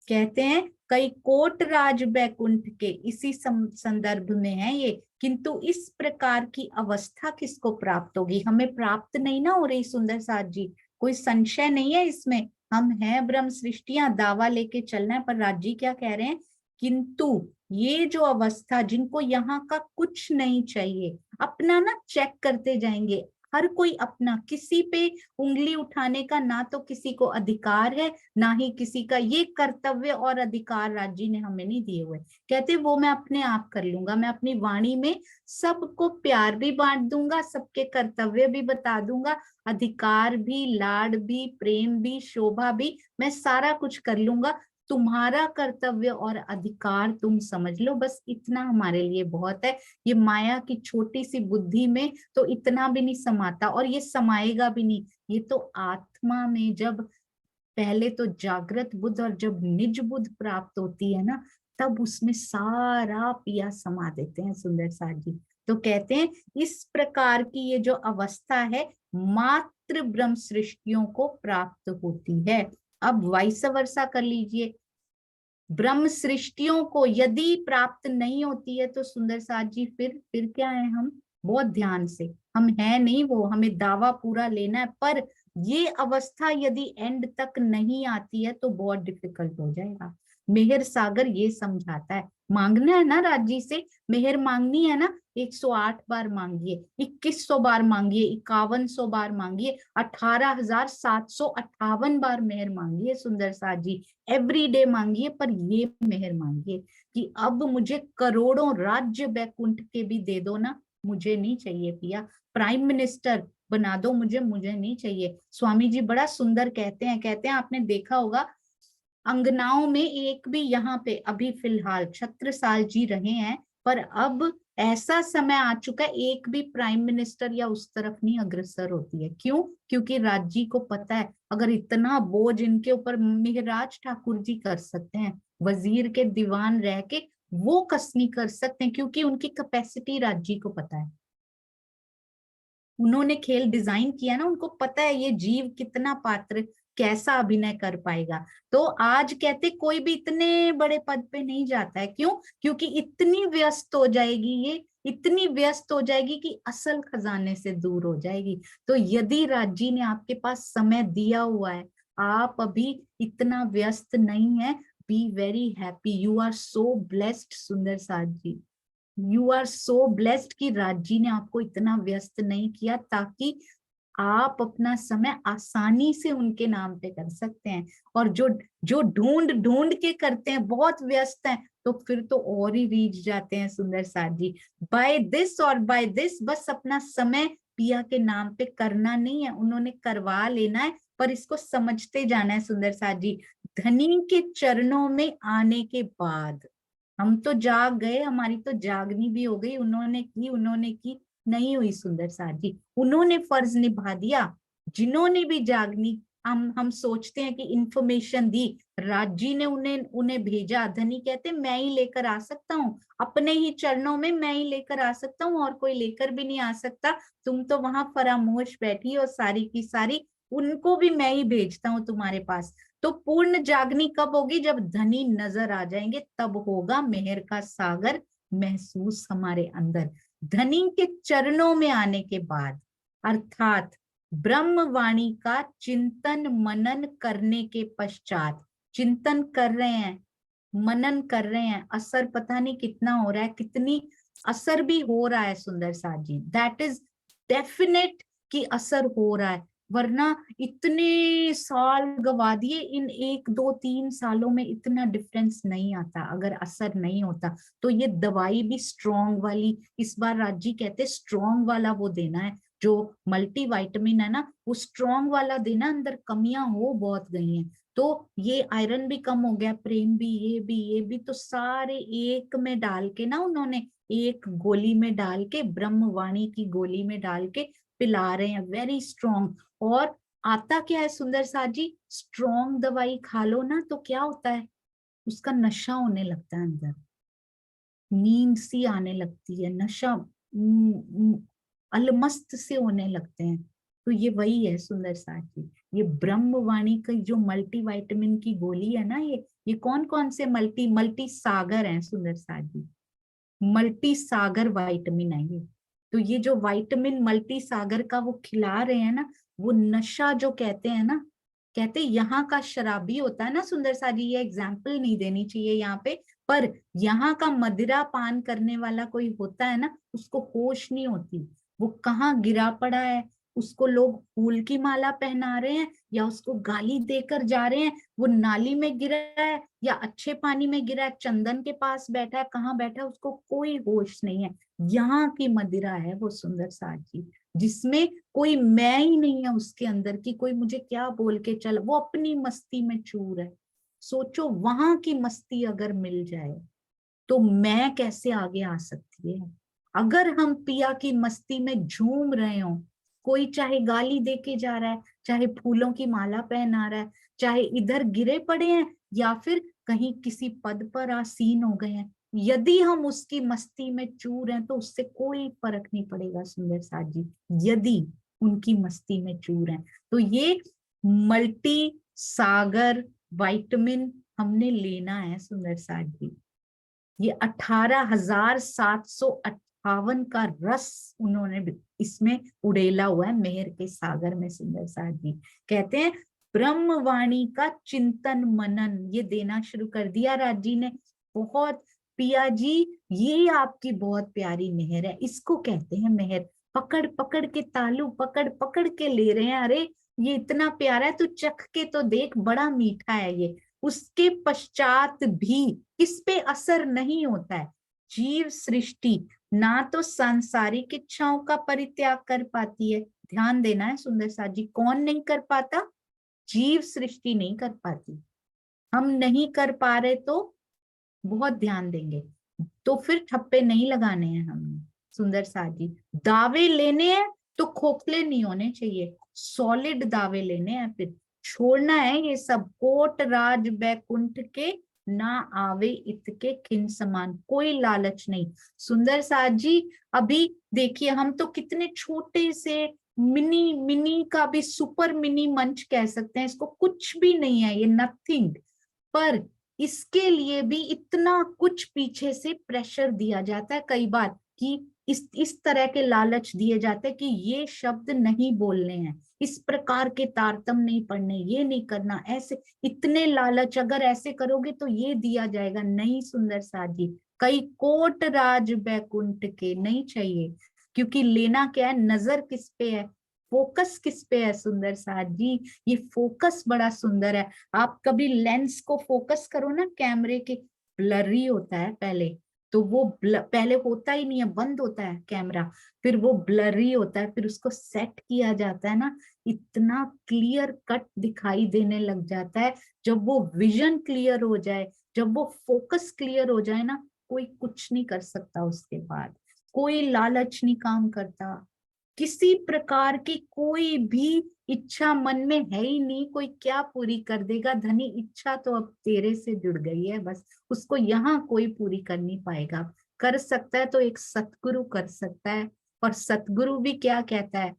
कहते हैं कई कोट राज बैकुंठ के, इसी संदर्भ में है ये। किंतु इस प्रकार की अवस्था किसको प्राप्त होगी? हमें प्राप्त नहीं ना हो रही सुंदर साथ जी, कोई संशय नहीं है इसमें। हम हैं ब्रह्म सृष्टियां, दावा लेके चलना है। पर राज जी क्या कह रहे हैं? किंतु ये जो अवस्था, जिनको यहाँ का कुछ नहीं चाहिए, अपना ना चेक करते जाएंगे, हर कोई अपना, किसी पे उंगली उठाने का ना तो किसी को अधिकार है, ना ही किसी का ये कर्तव्य और अधिकार राज्य ने हमें नहीं दिए हुए। कहते वो मैं अपने आप कर लूंगा, मैं अपनी वाणी में सबको प्यार भी बांट दूंगा, सबके कर्तव्य भी बता दूंगा, अधिकार भी, लाड भी, प्रेम भी, शोभा भी, मैं सारा कुछ कर लूंगा। तुम्हारा कर्तव्य और अधिकार तुम समझ लो, बस इतना हमारे लिए बहुत है। ये माया की छोटी सी बुद्धि में तो इतना भी नहीं समाता, और ये समाएगा भी नहीं। ये तो आत्मा में जब पहले तो जागृत बुद्ध और जब निज बुद्ध प्राप्त होती है ना, तब उसमें सारा पिया समा देते हैं सुंदर साथ जी। तो कहते हैं इस प्रकार की ये जो अवस्था है मात्र ब्रह्म सृष्टियों को प्राप्त होती है। अब वाइस वर्षा कर लीजिए, ब्रह्म सृष्टियों को यदि प्राप्त नहीं होती है तो सुंदर साथ जी फिर क्या है? हम बहुत ध्यान से, हम है नहीं वो, हमें दावा पूरा लेना है, पर ये अवस्था यदि एंड तक नहीं आती है तो बहुत डिफिकल्ट हो जाएगा। मेहर सागर ये समझाता है, मांगना है ना राजी से, मेहर मांगनी है ना, 108 बार मांगिए, 2100 बार मांगिए, 5100 बार मांगिए, 18,758 बार मेहर मांगिए सुंदर साथ जी, एवरी डे मांगिए, पर ये मेहर मांगिए कि अब मुझे करोड़ों राज्य बैकुंठ के भी दे दो ना, मुझे नहीं चाहिए पिया, प्राइम मिनिस्टर बना दो मुझे नहीं चाहिए। स्वामी जी बड़ा सुंदर कहते हैं आपने देखा होगा, अंगनाओं में एक भी, यहाँ पे अभी फिलहाल छत्रसाल जी रहे हैं, पर अब ऐसा समय आ चुका है एक भी प्राइम मिनिस्टर या उस तरफ नहीं अग्रसर होती है। क्यों? क्योंकि राज्य को पता है अगर इतना बोझ इनके ऊपर मेहराज ठाकुर जी कर सकते हैं, वजीर के दीवान रह के वो कसनी कर सकते हैं, क्योंकि उनकी कैपेसिटी राज्य को पता है। उन्होंने खेल डिजाइन किया ना, उनको पता है ये जीव कितना पात्र, कैसा अभिनय कर पाएगा। तो आज कहते कोई भी इतने बड़े पद पे नहीं जाता है। क्यों? क्योंकि इतनी व्यस्त हो जाएगी ये, इतनी व्यस्त हो जाएगी कि असल खजाने से दूर हो जाएगी। तो यदि राज्य ने आपके पास समय दिया हुआ है, आप अभी इतना व्यस्त नहीं है, be very happy, you are so blessed सुंदर साथ जी, यू आर सो ब्लेस्ड कि राज्य ने आपको इतना व्यस्त नहीं किया, ताकि आप अपना समय आसानी से उनके नाम पे कर सकते हैं। और जो जो ढूंढ ढूंढ के करते हैं, बहुत व्यस्त हैं, तो फिर तो और ही रीझ जाते हैं सुंदर साथ जी। बाय दिस और बाय दिस, बस अपना समय पिया के नाम पे करना नहीं है, उन्होंने करवा लेना है, पर इसको समझते जाना है सुंदर साथ जी। धनी के चरणों में आने के बाद हम तो जाग गए, हमारी तो जागनी भी हो गई, उन्होंने की नहीं हुई सुंदर साथ जी, उन्होंने फर्ज निभा दिया। जिन्होंने भी जागनी, हम सोचते हैं कि इंफॉर्मेशन दी, राज्य ने उन्हें उन्हें भेजा, धनी कहते मैं ही लेकर आ सकता हूँ, अपने ही चरणों में मैं ही लेकर आ सकता हूँ, और कोई लेकर भी नहीं आ सकता, तुम तो वहां फरामोश बैठी हो सारी की सारी, उनको भी मैं ही भेजता हूँ तुम्हारे पास। तो पूर्ण जागनी कब होगी? जब धनी नजर आ जाएंगे, तब होगा मेहर का सागर महसूस हमारे अंदर। धनी के चरणों में आने के बाद, अर्थात ब्रह्मवाणी का चिंतन मनन करने के पश्चात, चिंतन कर रहे हैं, मनन कर रहे हैं, असर पता नहीं कितना हो रहा है, कितनी असर भी हो रहा है सुंदर साथ जी, दैट इज डेफिनेट कि असर हो रहा है। वरना इतने साल गवा दिए, इन 1 2 3 सालों में इतना डिफरेंस नहीं आता अगर असर नहीं होता। तो ये दवाई भी स्ट्रॉन्ग वाली, इस बार राज्य कहते स्ट्रॉन्ग वाला वो देना है, जो मल्टीविटामिन है ना, वो स्ट्रॉन्ग वाला देना, अंदर कमियां हो बहुत गई हैं। तो ये आयरन भी कम हो गया, प्रेम भी, ये भी तो सारे एक में डाल के ना, उन्होंने एक गोली में डाल के, ब्रह्मवाणी की गोली में डाल के पिला रहे हैं, वेरी स्ट्रॉन्ग। और आता क्या है सुंदर साथ जी, स्ट्रॉन्ग दवाई खा लो ना तो क्या होता है, उसका नशा होने लगता है अंदर, नींद सी आने लगती है, नशा, अलमस्त से होने लगते हैं। तो ये वही है सुंदर साथ जी, ये ब्रह्मवाणी की जो मल्टीविटामिन की गोली है ना, ये कौन कौन से मल्टी मल्टी सागर हैं सुंदर साथ जी, मल्टी सागर विटामिन है ये। तो ये जो विटामिन मल्टी सागर का वो खिला रहे हैं ना, वो नशा जो कहते हैं ना, कहते यहाँ का शराबी होता है ना सुंदर सा जी, ये एग्जाम्पल नहीं देनी चाहिए यहाँ पे, पर यहाँ का मदिरा पान करने वाला कोई होता है ना, उसको होश नहीं होती, वो कहाँ गिरा पड़ा है, उसको लोग फूल की माला पहना रहे हैं या उसको गाली देकर जा रहे हैं, वो नाली में गिरा है या अच्छे पानी में गिरा है, चंदन के पास बैठा है, कहाँ बैठा है, उसको कोई होश नहीं है। यहाँ की मदिरा है वो सुंदर साथ जी, जिसमें कोई मैं ही नहीं है उसके अंदर की, कोई मुझे क्या बोल के चल, वो अपनी मस्ती में चूर है। सोचो वहां की मस्ती अगर मिल जाए तो मैं कैसे आगे आ सकती है। अगर हम पिया की मस्ती में झूम रहे हो, कोई चाहे गाली दे के जा रहा है, चाहे फूलों की माला पहना रहा है, चाहे इधर गिरे पड़े हैं या फिर कहीं किसी पद पर आसीन हो गए हैं, यदि हम उसकी मस्ती में चूर हैं तो उससे कोई फर्क नहीं पड़ेगा सुंदर साथ जी, यदि उनकी मस्ती में चूर हैं। तो ये मल्टी सागर विटामिन हमने लेना है सुंदर साथ जी। ये 18,758 का रस उन्होंने इसमें उड़ेला हुआ है मेहर के सागर में सुंदर साथ जी। कहते हैं ब्रह्मवाणी का चिंतन मनन ये देना शुरू कर दिया राज्य ने, बहुत पिया जी ये आपकी बहुत प्यारी मेहर है, इसको कहते हैं मेहर। पकड़ पकड़ के तालू पकड़ पकड़ के ले रहे हैं, अरे ये इतना प्यारा है, तू चख के तो देख, बड़ा मीठा है ये। उसके पश्चात भी इस पे असर नहीं होता है। जीव सृष्टि ना तो सांसारिक इच्छाओं का परित्याग कर पाती है, ध्यान देना है सुंदर साथ जी, कौन नहीं कर पाता? जीव सृष्टि नहीं कर पाती। हम नहीं कर पा रहे तो बहुत ध्यान देंगे, तो फिर ठप्पे नहीं लगाने हैं हमने सुंदर साथ जी। दावे लेने हैं तो खोखले नहीं होने चाहिए, सॉलिड दावे लेने हैं, फिर छोड़ना है ये सब। कोट राज बैकुंठ के ना आवे इतके खिन समान, कोई लालच नहीं सुंदर साथ जी। अभी देखिए हम तो कितने छोटे से मिनी मिनी का भी, सुपर मिनी मंच कह सकते हैं इसको, कुछ भी नहीं है ये, नथिंग। पर इसके लिए भी इतना कुछ पीछे से प्रेशर दिया जाता है कई बार, कि इस तरह के लालच दिए जाते हैं कि ये शब्द नहीं बोलने हैं, इस प्रकार के तारतम नहीं पढ़ने, ये नहीं करना, ऐसे इतने लालच, अगर ऐसे करोगे तो ये दिया जाएगा। नहीं सुंदर साथ जी, कई कोट राज बैकुंठ के नहीं चाहिए, क्योंकि लेना क्या है, नजर किस पे है, फोकस किस पे है सुंदर साथ जी। ये फोकस बड़ा सुंदर है। आप कभी लेंस को फोकस करो ना कैमरे के, ब्लरी होता है पहले, तो वो पहले होता ही नहीं है, बंद होता है कैमरा, फिर वो ब्लरी होता है, फिर उसको सेट किया जाता है ना, इतना क्लियर कट दिखाई देने लग जाता है। जब वो विजन क्लियर हो जाए, जब वो फोकस क्लियर हो जाए ना, कोई कुछ नहीं कर सकता उसके बाद, कोई लालच नहीं काम करता, किसी प्रकार की कोई भी इच्छा मन में है ही नहीं, कोई क्या पूरी कर देगा धनी, इच्छा तो अब तेरे से जुड़ गई है बस, उसको यहाँ कोई पूरी कर नहीं पाएगा। कर सकता है तो एक सतगुरु कर सकता है, और सतगुरु भी क्या कहता है,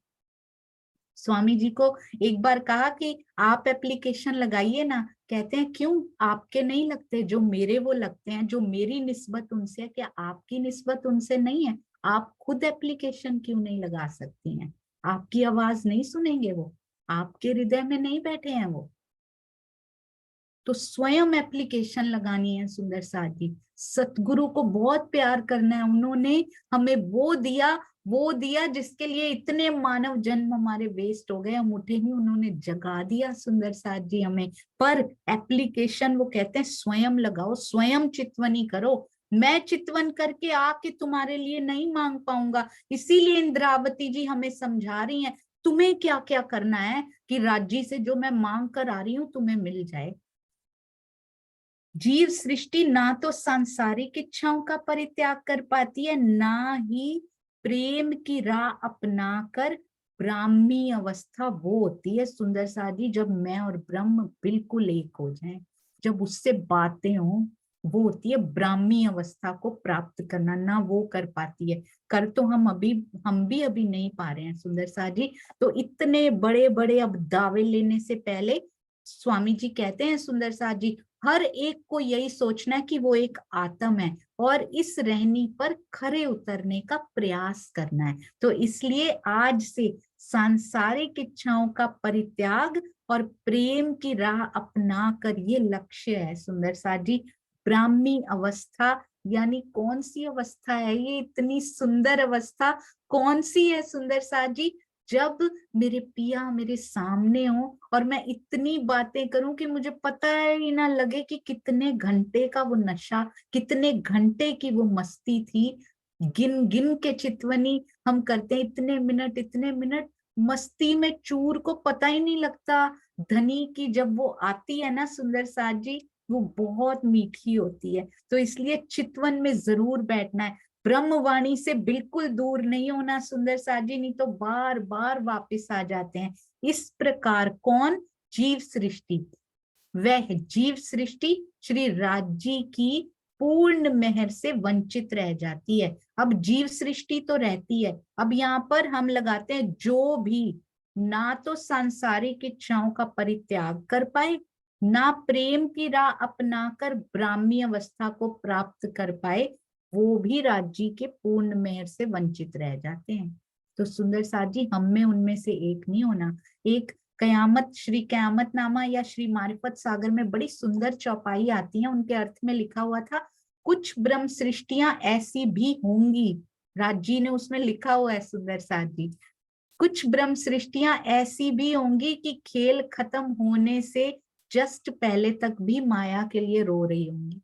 स्वामी जी को एक बार कहा कि आप एप्लीकेशन लगाइए ना, कहते हैं क्यों, आपके नहीं लगते, जो मेरे वो लगते हैं, जो मेरी निस्बत उनसे है, क्या आपकी निस्बत उनसे नहीं है? आप खुद एप्लीकेशन क्यों नहीं लगा सकती हैं? आपकी आवाज नहीं सुनेंगे वो? आपके हृदय में नहीं बैठे हैं वो? तो स्वयं एप्लीकेशन लगानी है सुंदर साथ जी। सतगुरु को बहुत प्यार करना है, उन्होंने हमें वो दिया जिसके लिए इतने मानव जन्म हमारे वेस्ट हो गए, हम उठे नहीं, उन्होंने जगा दिया सुंदर साथ जी हमें। पर एप्लीकेशन वो कहते हैं स्वयं लगाओ, स्वयं चितवनी करो। मैं चितवन करके आके तुम्हारे लिए नहीं मांग पाऊंगा, इसीलिए इंद्रावती जी हमें समझा रही हैं, तुम्हें क्या क्या करना है कि राज्य से जो मैं मांग कर आ रही हूँ तुम्हें मिल जाए। जीव सृष्टि ना तो सांसारिक इच्छाओं का परित्याग कर पाती है, ना ही प्रेम की राह अपनाकर ब्राह्मी अवस्था वो होती है सुंदर सादी, जब मैं और ब्रह्म बिल्कुल एक हो जाएं, जब उससे बातें हो, वो होती है ब्राह्मी अवस्था को प्राप्त करना, ना वो कर पाती है। कर तो हम भी अभी नहीं पा रहे हैं सुंदर सादी। तो इतने बड़े बड़े अब दावे लेने से पहले स्वामी जी कहते हैं सुंदर साथ जी, हर एक को यही सोचना है कि वो एक आत्म है, और इस रहनी पर खरे उतरने का प्रयास करना है। तो इसलिए आज से सांसारिक इच्छाओं का परित्याग और प्रेम की राह अपना कर, ये लक्ष्य है सुंदर साथ जी। ब्राह्मी अवस्था यानी कौन सी अवस्था है ये, इतनी सुंदर अवस्था कौन सी है सुंदर साथ जी? जब मेरे पिया मेरे सामने हो और मैं इतनी बातें करूं कि मुझे पता ही ना लगे कि कितने घंटे का वो नशा, कितने घंटे की वो मस्ती थी। गिन गिन के चितवनी हम करते हैं, इतने मिनट मस्ती में चूर को पता ही नहीं लगता। धनी की जब वो आती है ना सुंदर साथ जी, वो बहुत मीठी होती है। तो इसलिए चितवन में जरूर बैठना है, ब्रह्मवाणी से बिल्कुल दूर नहीं होना सुंदर साथ जी, नहीं तो बार बार वापिस आ जाते हैं। इस प्रकार कौन? जीव सृष्टि, वह जीव सृष्टि श्री राज्य की पूर्ण मेहर से वंचित रह जाती है। अब जीव सृष्टि तो रहती है, अब यहाँ पर हम लगाते हैं जो भी ना तो सांसारिक इच्छाओं का परित्याग कर पाए, ना प्रेम की राह अपनाकर ब्राह्मी अवस्था को प्राप्त कर पाए, वो भी राज्य के पूर्ण मेहर से वंचित रह जाते हैं। तो सुंदर साथ जी, हम में उनमें से एक नहीं होना। एक कयामत, श्री कयामत नामा या श्री मारिफत सागर में बड़ी सुंदर चौपाई आती है, उनके अर्थ में लिखा हुआ था, कुछ ब्रह्म सृष्टियां ऐसी भी होंगी, राज जी ने उसमें लिखा हुआ है सुंदर साथ जी, कुछ ब्रह्म सृष्टियां ऐसी भी होंगी कि खेल खत्म होने से जस्ट पहले तक भी माया के लिए रो रही होंगी।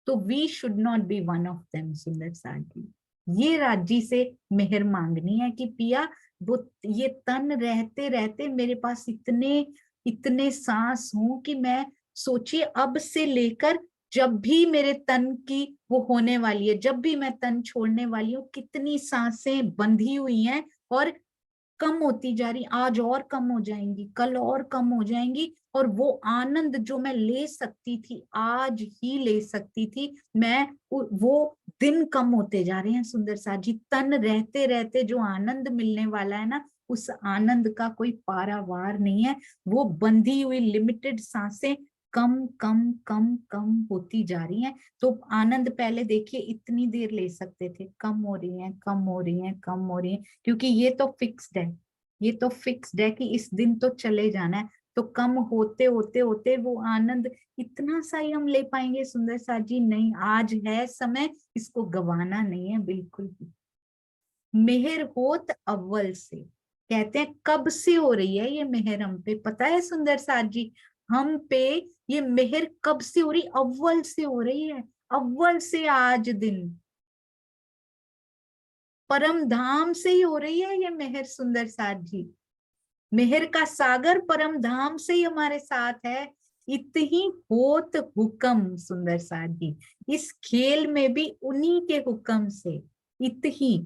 तो we should not be one of them सुंदर साथ जी। ये राजी से मेहर मांगनी है कि पिया वो ये तन रहते रहते मेरे पास इतने इतने सांस हो कि मैं सोचिए अब से लेकर जब भी मेरे तन की वो होने वाली है, जब भी मैं तन छोड़ने वाली हूँ, कितनी सांसें बंधी हुई हैं और कम होती जा रही, आज और कम हो जाएंगी, कल और कम हो जाएंगी, और वो आनंद जो मैं ले सकती थी, आज ही ले सकती थी मैं, वो दिन कम होते जा रहे हैं सुंदर सा जी। तन रहते रहते जो आनंद मिलने वाला है ना, उस आनंद का कोई पारावार नहीं है। वो बंधी हुई लिमिटेड सांसें कम कम कम कम होती जा रही हैं। तो आनंद पहले देखिए इतनी देर ले सकते थे, कम हो रही है, कम हो रही है, कम हो रही है, क्योंकि ये तो फिक्स्ड है, ये तो फिक्स्ड है कि इस दिन तो चले जाना है। तो कम होते होते होते वो आनंद इतना सा ही हम ले पाएंगे सुंदर सा जी, नहीं, आज है समय, इसको गवाना नहीं है बिल्कुल भी। मेहर होत अव्वल से, कहते हैं कब से हो रही है ये मेहर हम पे, पता है सुंदर साथ जी हम पे ये मेहर कब से हो रही, अव्वल से हो रही है, अव्वल से आज दिन, परम धाम से ही हो रही है ये मेहर सुंदर साथ जी। मेहर का सागर परम धाम से ही हमारे साथ है। इतही होत हुक्म सुंदर साथ जी, इस खेल में भी उन्हीं के हुक्म से, इतही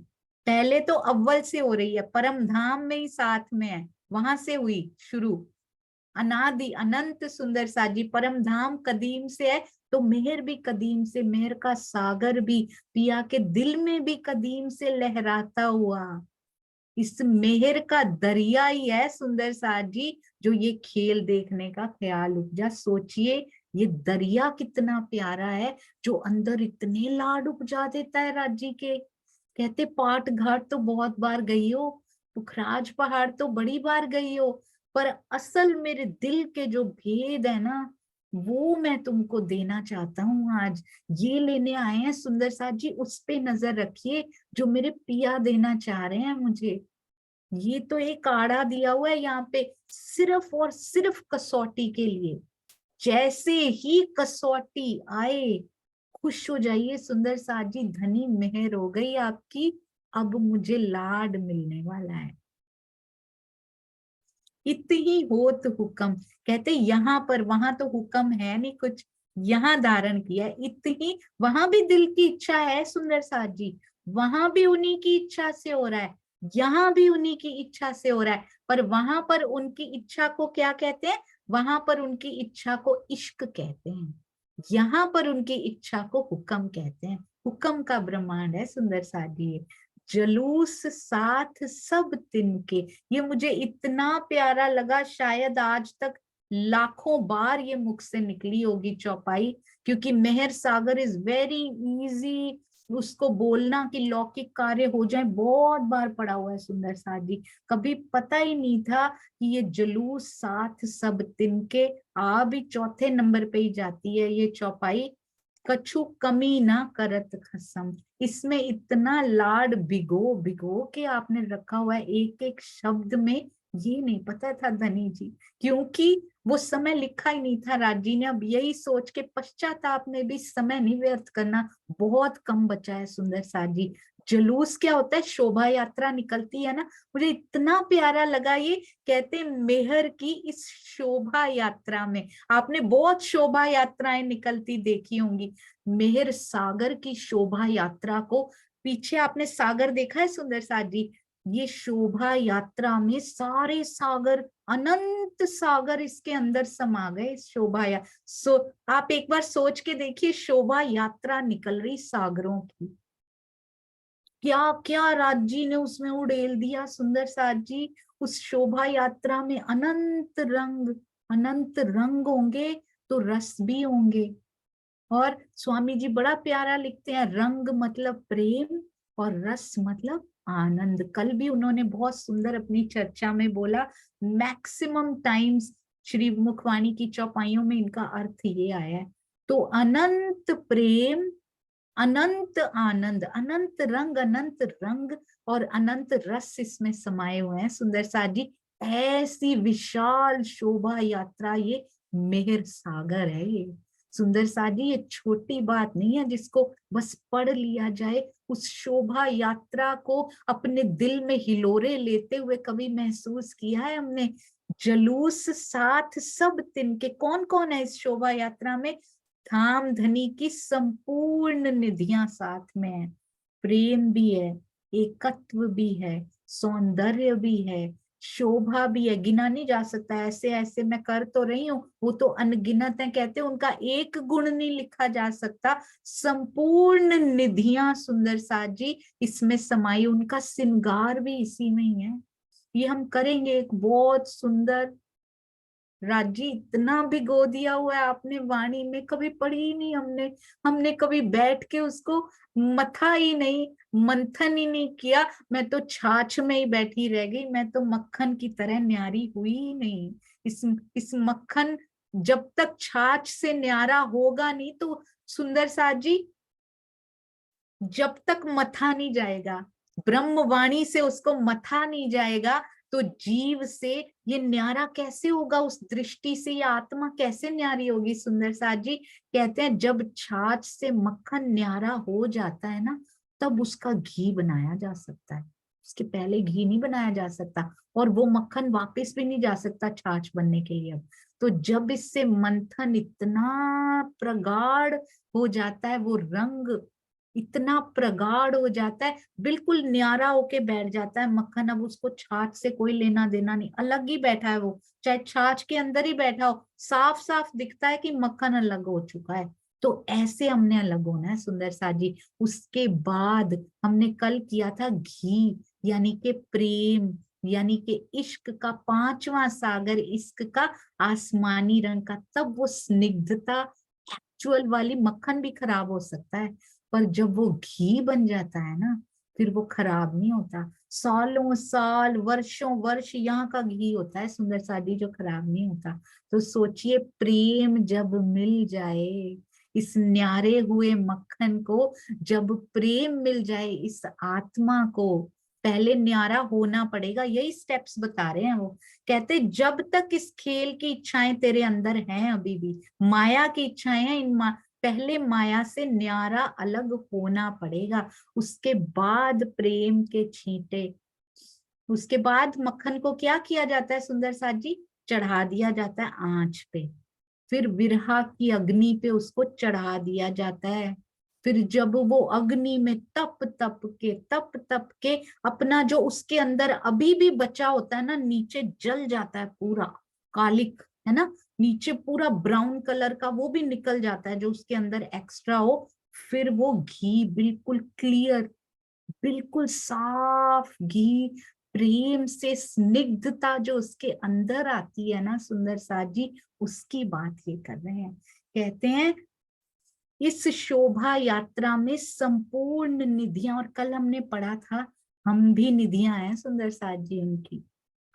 पहले तो अव्वल से हो रही है, परम धाम में ही साथ में है, वहां से हुई शुरू, अनादि अनंत सुंदर सा जी, परम धाम कदीम से है, तो मेहर भी कदीम से, मेहर का सागर भी पिया के दिल में भी कदीम से लहराता हुआ, इस मेहर का दरिया ही है सुंदर साथ जी, जो ये खेल देखने का ख्याल उपजा। सोचिए ये दरिया कितना प्यारा है, जो अंदर इतने लाड उपजा देता है राजी के। कहते पाट घाट तो बहुत बार गई हो, पुखराज पहाड़ तो बड़ी बार गई हो, पर असल मेरे दिल के जो भेद है ना, वो मैं तुमको देना चाहता हूँ आज। ये लेने आए हैं सुंदर साथ जी, उस पे नजर रखिए जो मेरे पिया देना चाह रहे हैं मुझे। ये तो एक आड़ा दिया हुआ है यहाँ पे, सिर्फ और सिर्फ कसौटी के लिए। जैसे ही कसौटी आए, खुश हो जाइए सुंदर साथ जी, धनी मेहर हो गई आपकी, अब मुझे लाड मिलने वाला है। इतनी होत हुक्म, कहते यहाँ पर, वहां तो हुक्म है नहीं कुछ, यहाँ धारण किया है इतनी, वहां भी दिल की इच्छा है सुंदर साथ जी, वहां भी उन्हीं की इच्छा से हो रहा है, यहाँ भी उन्हीं की इच्छा से हो रहा है, पर वहां पर उनकी इच्छा को क्या कहते हैं, वहां पर उनकी इच्छा को इश्क कहते हैं, यहाँ पर उनकी इच्छा को हुक्म कहते हैं। हुक्म का ब्रह्मांड है सुंदर साथ जी। जलूस साथ सब तिनके, ये मुझे इतना प्यारा लगा, शायद आज तक लाखों बार ये मुख से निकली होगी चौपाई, क्योंकि मेहर सागर इज वेरी इजी उसको बोलना कि लौकिक कार्य हो जाए, बहुत बार पढ़ा हुआ है सुंदर साथ जी, कभी पता ही नहीं था कि ये जलूस साथ सब तिनके आ भी चौथे नंबर पे ही जाती है ये चौपाई। कछु कमी ना करत खसम, इसमें इतना लाड भिगो भिगो के आपने रखा हुआ है एक एक शब्द में, ये नहीं पता था धनी जी, क्योंकि वो समय लिखा ही नहीं था राजी ने। अब यही सोच के पश्चाताप में भी समय नहीं व्यर्थ करना, बहुत कम बचा है सुंदर साथ जी। जुलूस क्या होता है, शोभा यात्रा निकलती है ना, मुझे इतना प्यारा लगा ये, कहते मेहर की इस शोभा यात्रा में, आपने बहुत शोभा यात्राएं निकलती देखी होंगी, मेहर सागर की शोभा यात्रा को, पीछे आपने सागर देखा है सुंदर साथ जी, ये शोभा यात्रा में सारे सागर, अनंत सागर इसके अंदर समा गए इस शोभा आप एक बार सोच के देखिए, शोभा यात्रा निकल रही सागरों की, क्या क्या राज्य ने उसमें उड़ेल दिया सुंदर साथ जी। उस शोभा यात्रा में अनंत रंग होंगे तो रस भी होंगे, और स्वामी जी बड़ा प्यारा लिखते हैं, रंग मतलब प्रेम और रस मतलब आनंद। कल भी उन्होंने बहुत सुंदर अपनी चर्चा में बोला, मैक्सिमम टाइम्स श्री मुखवाणी की चौपाइयों में इनका अर्थ ये आया है। तो अनंत प्रेम अनंत आनंद, अनंत रंग और अनंत रस इसमें समाये हुए हैं सुंदर साथ जी। ऐसी विशाल शोभा यात्रा ये मेहर सागर है ये सुंदर साथ जी। ये छोटी बात नहीं है जिसको बस पढ़ लिया जाए। उस शोभा यात्रा को अपने दिल में हिलोरे लेते हुए कभी महसूस किया है हमने? जलूस साथ सब तिनके, कौन कौन है इस शोभा यात्रा में? धाम धनी की संपूर्ण निधियां साथ में है। प्रेम भी है, एकत्व भी है, सौंदर्य भी है, शोभा भी है, गिना नहीं जा सकता। ऐसे ऐसे मैं कर तो रही हूँ, वो तो अनगिनत है, कहते हैं उनका एक गुण नहीं लिखा जा सकता। संपूर्ण निधियां सुंदर साथ जी इसमें समाई, उनका श्रृंगार भी इसी में ही है। ये हम करेंगे एक बहुत सुंदर। राजी इतना भिगो दिया हुआ है आपने वाणी में, कभी पढ़ी ही नहीं हमने। हमने कभी बैठ के उसको मथा ही नहीं, मंथन ही नहीं किया। मैं तो छाछ में ही बैठी रह गई, मैं तो मक्खन की तरह न्यारी हुई ही नहीं। इस मक्खन जब तक छाछ से न्यारा होगा नहीं तो सुंदर साथ जी, जब तक मथा नहीं जाएगा, ब्रह्मवाणी से उसको मथा नहीं जाएगा, तो जीव से ये न्यारा कैसे होगा? उस दृष्टि से ये आत्मा कैसे न्यारी होगी? सुंदर साथ जी कहते हैं जब छाछ से मक्खन न्यारा हो जाता है ना, तब उसका घी बनाया जा सकता है। उसके पहले घी नहीं बनाया जा सकता, और वो मक्खन वापस भी नहीं जा सकता छाछ बनने के लिए। अब तो जब इससे मंथन इतना प्रगाढ़ हो जाता है, वो रंग इतना प्रगाढ़ हो जाता है, बिल्कुल न्यारा होके बैठ जाता है मक्खन। अब उसको छाछ से कोई लेना देना नहीं, अलग ही बैठा है वो, चाहे छाछ के अंदर ही बैठा हो, साफ साफ दिखता है कि मक्खन अलग हो चुका है। तो ऐसे हमने अलग होना है सुंदर साथ जी। उसके बाद हमने कल किया था घी, यानी कि प्रेम, यानी कि इश्क का पांचवा सागर, इश्क का आसमानी रंग का। तब वो स्निग्धता, एक्चुअल वाली, मक्खन भी खराब हो सकता है, पर जब वो घी बन जाता है ना, फिर वो खराब नहीं होता। सालों साल, वर्षों वर्ष यहाँ का घी होता है सुंदर सादी, जो खराब नहीं होता। तो सोचिए, प्रेम जब मिल जाए इस न्यारे हुए मक्खन को, जब प्रेम मिल जाए इस आत्मा को, पहले न्यारा होना पड़ेगा। यही स्टेप्स बता रहे हैं वो। कहते जब तक इस खेल की इच्छाएं तेरे अंदर हैं, अभी भी माया की इच्छाएं हैं, पहले माया से न्यारा अलग होना पड़ेगा। उसके बाद प्रेम के छींटे, उसके बाद मक्खन को क्या किया जाता है सुंदर साथ जी? चढ़ा दिया जाता है आंच पे, फिर विरहा की अग्नि पे उसको चढ़ा दिया जाता है। फिर जब वो अग्नि में तप तप के अपना जो उसके अंदर अभी भी बचा होता है ना, नीचे जल जाता है पूरा, कालिक है ना, नीचे पूरा ब्राउन कलर का वो भी निकल जाता है जो उसके अंदर एक्स्ट्रा हो। फिर वो घी बिल्कुल क्लियर, बिल्कुल साफ घी, प्रेम से स्निग्धता जो उसके अंदर आती है ना सुंदर साथ जी, उसकी बात ये कर रहे हैं। कहते हैं इस शोभा यात्रा में संपूर्ण निधियां, और कल हमने पढ़ा था हम भी निधियां हैं सुंदर साथ जी उनकी।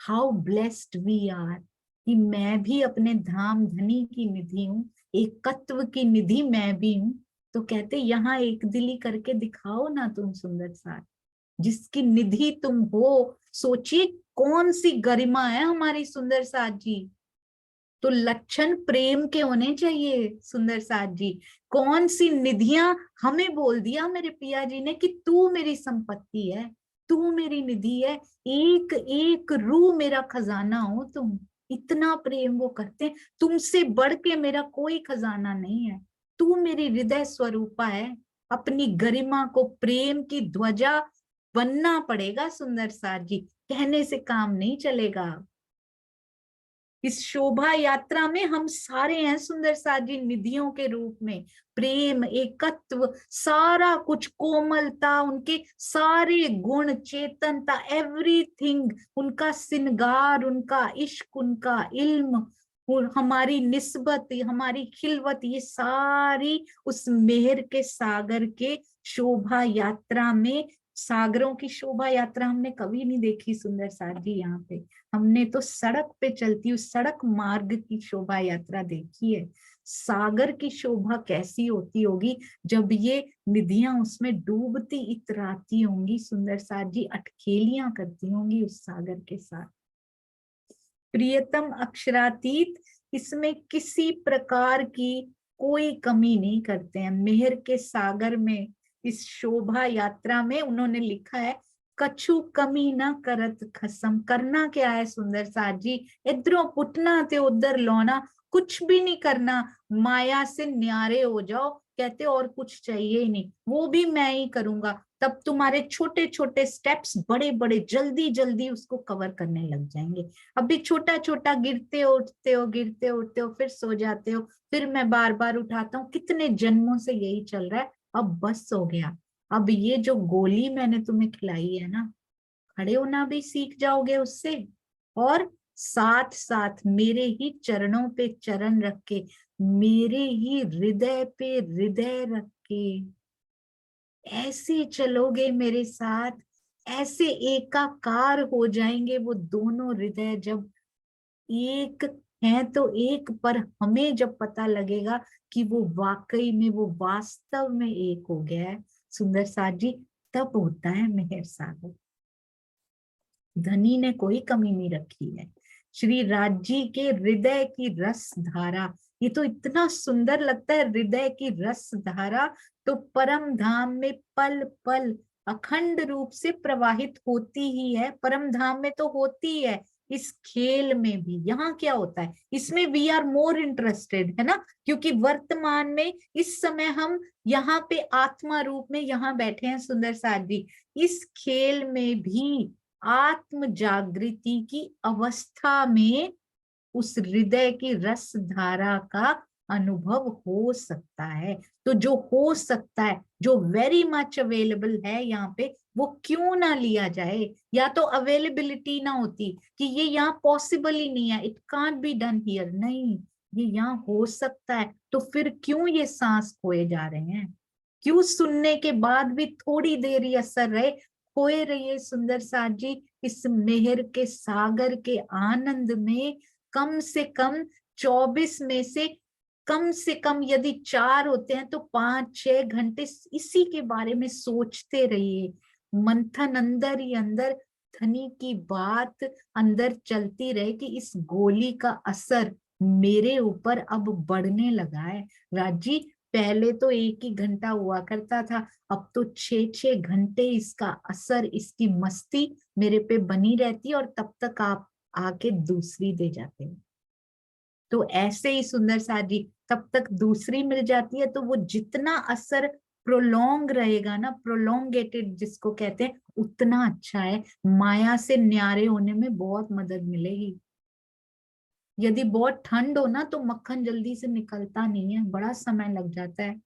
हाउ ब्लेस्ड वी आर, कि मैं भी अपने धाम धनी की निधि हूँ, एकत्व की निधि मैं भी हूँ। तो कहते यहाँ एक दिली करके दिखाओ ना तुम सुंदर साथ, जिसकी निधि तुम हो। सोचिए कौन सी गरिमा है हमारी सुंदर साथ जी। तो लक्षण प्रेम के होने चाहिए सुंदर साथ जी। कौन सी निधियां, हमें बोल दिया मेरे पिया जी ने कि तू मेरी संपत्ति है, तू मेरी निधि है, एक एक रू मेरा खजाना हो तुम। इतना प्रेम वो करते हैं, तुमसे बढ़ के मेरा कोई खजाना नहीं है, तू मेरी हृदय स्वरूपा है। अपनी गरिमा को प्रेम की ध्वजा बनना पड़ेगा सुंदर साथ जी, कहने से काम नहीं चलेगा। इस शोभा यात्रा में हम सारे हैं सुंदर साथ जी, निधियों के रूप में। प्रेम, एकत्व, सारा कुछ, कोमलता, उनके सारे गुण, चेतनता, एवरीथिंग, उनका श्रृंगार, उनका इश्क, उनका इल्म, और हमारी निस्बत, हमारी खिलवत, ये सारी उस मेहर के सागर के शोभा यात्रा में। सागरों की शोभा यात्रा हमने कभी नहीं देखी सुंदर साथ जी यहाँ पे। हमने तो सड़क पे चलती हुई, सड़क मार्ग की शोभा यात्रा देखी है। सागर की शोभा कैसी होती होगी जब ये निधियां उसमें डूबती इतराती होंगी, सुंदर साथ जी अटखेलियां करती होंगी उस सागर के साथ। प्रियतम अक्षरातीत, इसमें किसी प्रकार की कोई कमी नहीं करते हैं। मेहर के सागर में, इस शोभा यात्रा में उन्होंने लिखा है कछु कमी न करत खसम। करना क्या है सुंदर साथ जी, इधरों पुटना ते उधर लौना, कुछ भी नहीं करना, माया से न्यारे हो जाओ, कहते और कुछ चाहिए ही नहीं, वो भी मैं ही करूंगा। तब तुम्हारे छोटे छोटे स्टेप्स बड़े बड़े जल्दी जल्दी उसको कवर करने लग जाएंगे। अभी छोटा छोटा गिरते उठते हो, गिरते उठते हो, फिर सो जाते हो, फिर मैं बार बार उठाता हूँ, कितने जन्मों से यही चल रहा है। अब बस हो गया, अब ये जो गोली मैंने तुम्हें खिलाई है ना, खड़े होना भी सीख जाओगे उससे, और साथ साथ मेरे ही चरणों पे चरण रख के, मेरे ही हृदय पे हृदय रख के ऐसे चलोगे मेरे साथ, ऐसे एकाकार हो जाएंगे वो दोनों हृदय। जब एक है तो एक, पर हमें जब पता लगेगा कि वो वाकई में, वो वास्तव में एक हो गया है सुंदर साथ जी, तब होता है मेहर सागर। धनी ने कोई कमी नहीं रखी है। श्री राज जी के हृदय की रस धारा, ये तो इतना सुंदर लगता है, हृदय की रस धारा तो परम धाम में पल पल अखंड रूप से प्रवाहित होती ही है। परम धाम में तो होती है, इस खेल में भी। यहाँ क्या होता है, इसमें वी आर मोर इंटरेस्टेड, है ना, क्योंकि वर्तमान में इस समय हम यहाँ पे आत्मा रूप में यहाँ बैठे हैं सुंदर साथ जी। इस खेल में भी आत्म जागृति की अवस्था में उस हृदय की रस धारा का अनुभव हो सकता है। तो जो हो सकता है, जो वेरी मच अवेलेबल है यहाँ पे, वो क्यों ना लिया जाए। या तो अवेलेबिलिटी ना होती कि ये यहाँ पॉसिबल ही नहीं है, it can't be done here, नहीं, ये यहाँ हो सकता है, तो फिर क्यों ये सांस खोए जा रहे हैं, क्यों सुनने के बाद भी थोड़ी देर ही असर रहे, खोए रहिए सुंदर साथ जी इस मेहर के सागर के आनंद में। कम से कम 24 में से कम से कम यदि 4 होते हैं तो 5-6 घंटे इसी के बारे में सोचते रहिए। मंथन अंदर ही अंदर, धनी की बात अंदर चलती रहे कि इस गोली का असर मेरे ऊपर अब बढ़ने लगा है। राजी, पहले तो 1 ही घंटा हुआ करता था, अब तो 6-6 घंटे इसका असर, इसकी मस्ती मेरे पे बनी रहती है, और तब तक आप आके दूसरी दे जाते हैं। तो ऐसे ही सुंदर साथ जी, तब तक दूसरी मिल जाती है, तो वो जितना असर प्रोलोंग रहेगा ना, प्रोलोंगेटेड जिसको कहते हैं, उतना अच्छा है। माया से न्यारे होने में बहुत मदद मिलेगी। यदि बहुत ठंड हो ना, तो मक्खन जल्दी से निकलता नहीं है, बड़ा समय लग जाता है।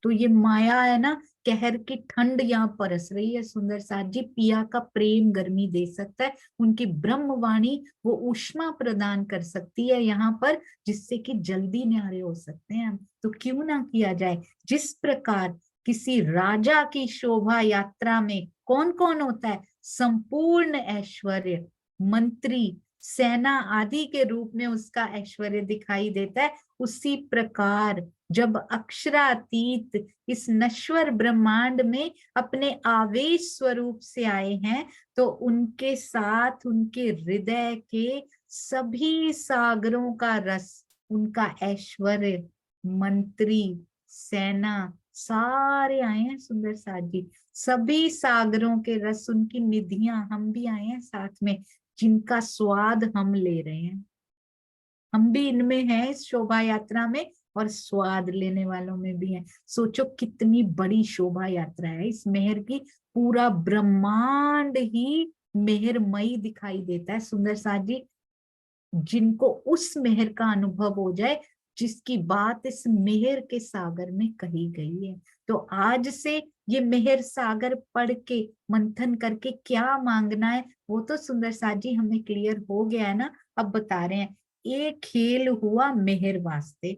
तो ये माया है ना, कहर की ठंड यहाँ परस रही है सुंदर साथ जी। पिया का प्रेम गर्मी दे सकता है, उनकी ब्रह्मवाणी वो ऊष्मा प्रदान कर सकती है यहाँ पर, जिससे कि जल्दी न्यारे हो सकते हैं। तो क्यों ना किया जाए। जिस प्रकार किसी राजा की शोभा यात्रा में कौन कौन होता है, संपूर्ण ऐश्वर्य, मंत्री, सेना आदि के रूप में उसका ऐश्वर्य दिखाई देता है, उसी प्रकार जब अक्षरातीत इस नश्वर ब्रह्मांड में अपने आवेश स्वरूप से आए हैं, तो उनके साथ उनके हृदय के सभी सागरों का रस, उनका ऐश्वर्य, मंत्री, सेना, सारे आए हैं सुंदर साथ जी। सभी सागरों के रस, उनकी निधियां, हम भी आए हैं साथ में, जिनका स्वाद हम ले रहे हैं। हम भी इनमें हैं इस शोभा यात्रा में, और स्वाद लेने वालों में भी हैं। सोचो कितनी बड़ी शोभा यात्रा है इस मेहर की, पूरा ब्रह्मांड ही मेहरमयी दिखाई देता है सुंदर साथ जी। जिनको उस मेहर का अनुभव हो जाए, जिसकी बात इस मेहर के सागर में कही गई है। तो आज से ये मेहर सागर पढ़ के मंथन करके क्या मांगना है, वो तो सुंदर साथ जी हमें क्लियर हो गया है ना। अब बता रहे हैं, एक खेल हुआ मेहर वास्ते,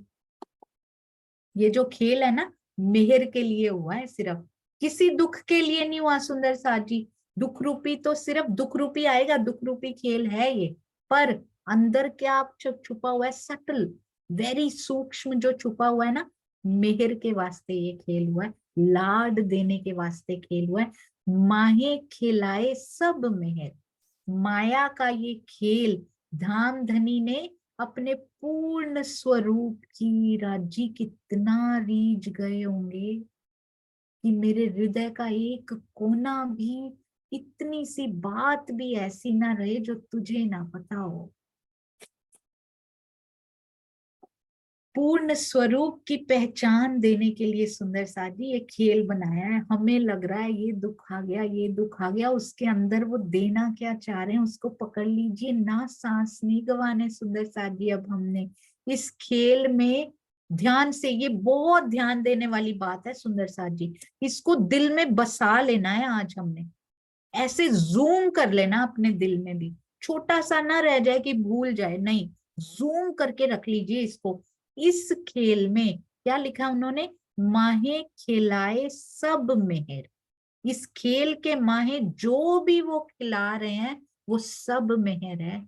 ये जो खेल है ना, मेहर के लिए हुआ है, सिर्फ किसी दुख के लिए नहीं हुआ सुंदर साथ जी। दुख रूपी तो सिर्फ दुख रूपी आएगा, दुख रूपी खेल है ये, पर अंदर क्या छुपा हुआ है, सटल, वेरी सूक्ष्म जो छुपा हुआ है ना, मेहर के वास्ते ये खेल हुआ है, लाड देने के वास्ते खेल हुआ है। माहे खिलाए सब मेहर, माया का ये खेल धाम धनी ने अपने पूर्ण स्वरूप की राजी कितना रीझ गए होंगे कि मेरे हृदय का एक कोना भी, इतनी सी बात भी ऐसी ना रहे जो तुझे ना पता हो। पूर्ण स्वरूप की पहचान देने के लिए सुंदर साथ जी ये खेल बनाया है। हमें लग रहा है ये दुख आ गया, ये दुख आ गया, उसके अंदर वो देना क्या चाह रहे हैं उसको पकड़ लीजिए ना, सांस नहीं गंवाने सुंदर साथ जी। अब हमने इस खेल में ध्यान से, ये बहुत ध्यान देने वाली बात है सुंदर साथ जी, इसको दिल में बसा लेना है। आज हमने ऐसे जूम कर लेना अपने दिल में भी, छोटा सा ना रह जाए कि भूल जाए, नहीं, जूम करके रख लीजिए इसको। इस खेल में क्या लिखा उन्होंने, माहे खिलाए सब मेहर। इस खेल के माहे जो भी वो खिला रहे हैं वो सब मेहर है।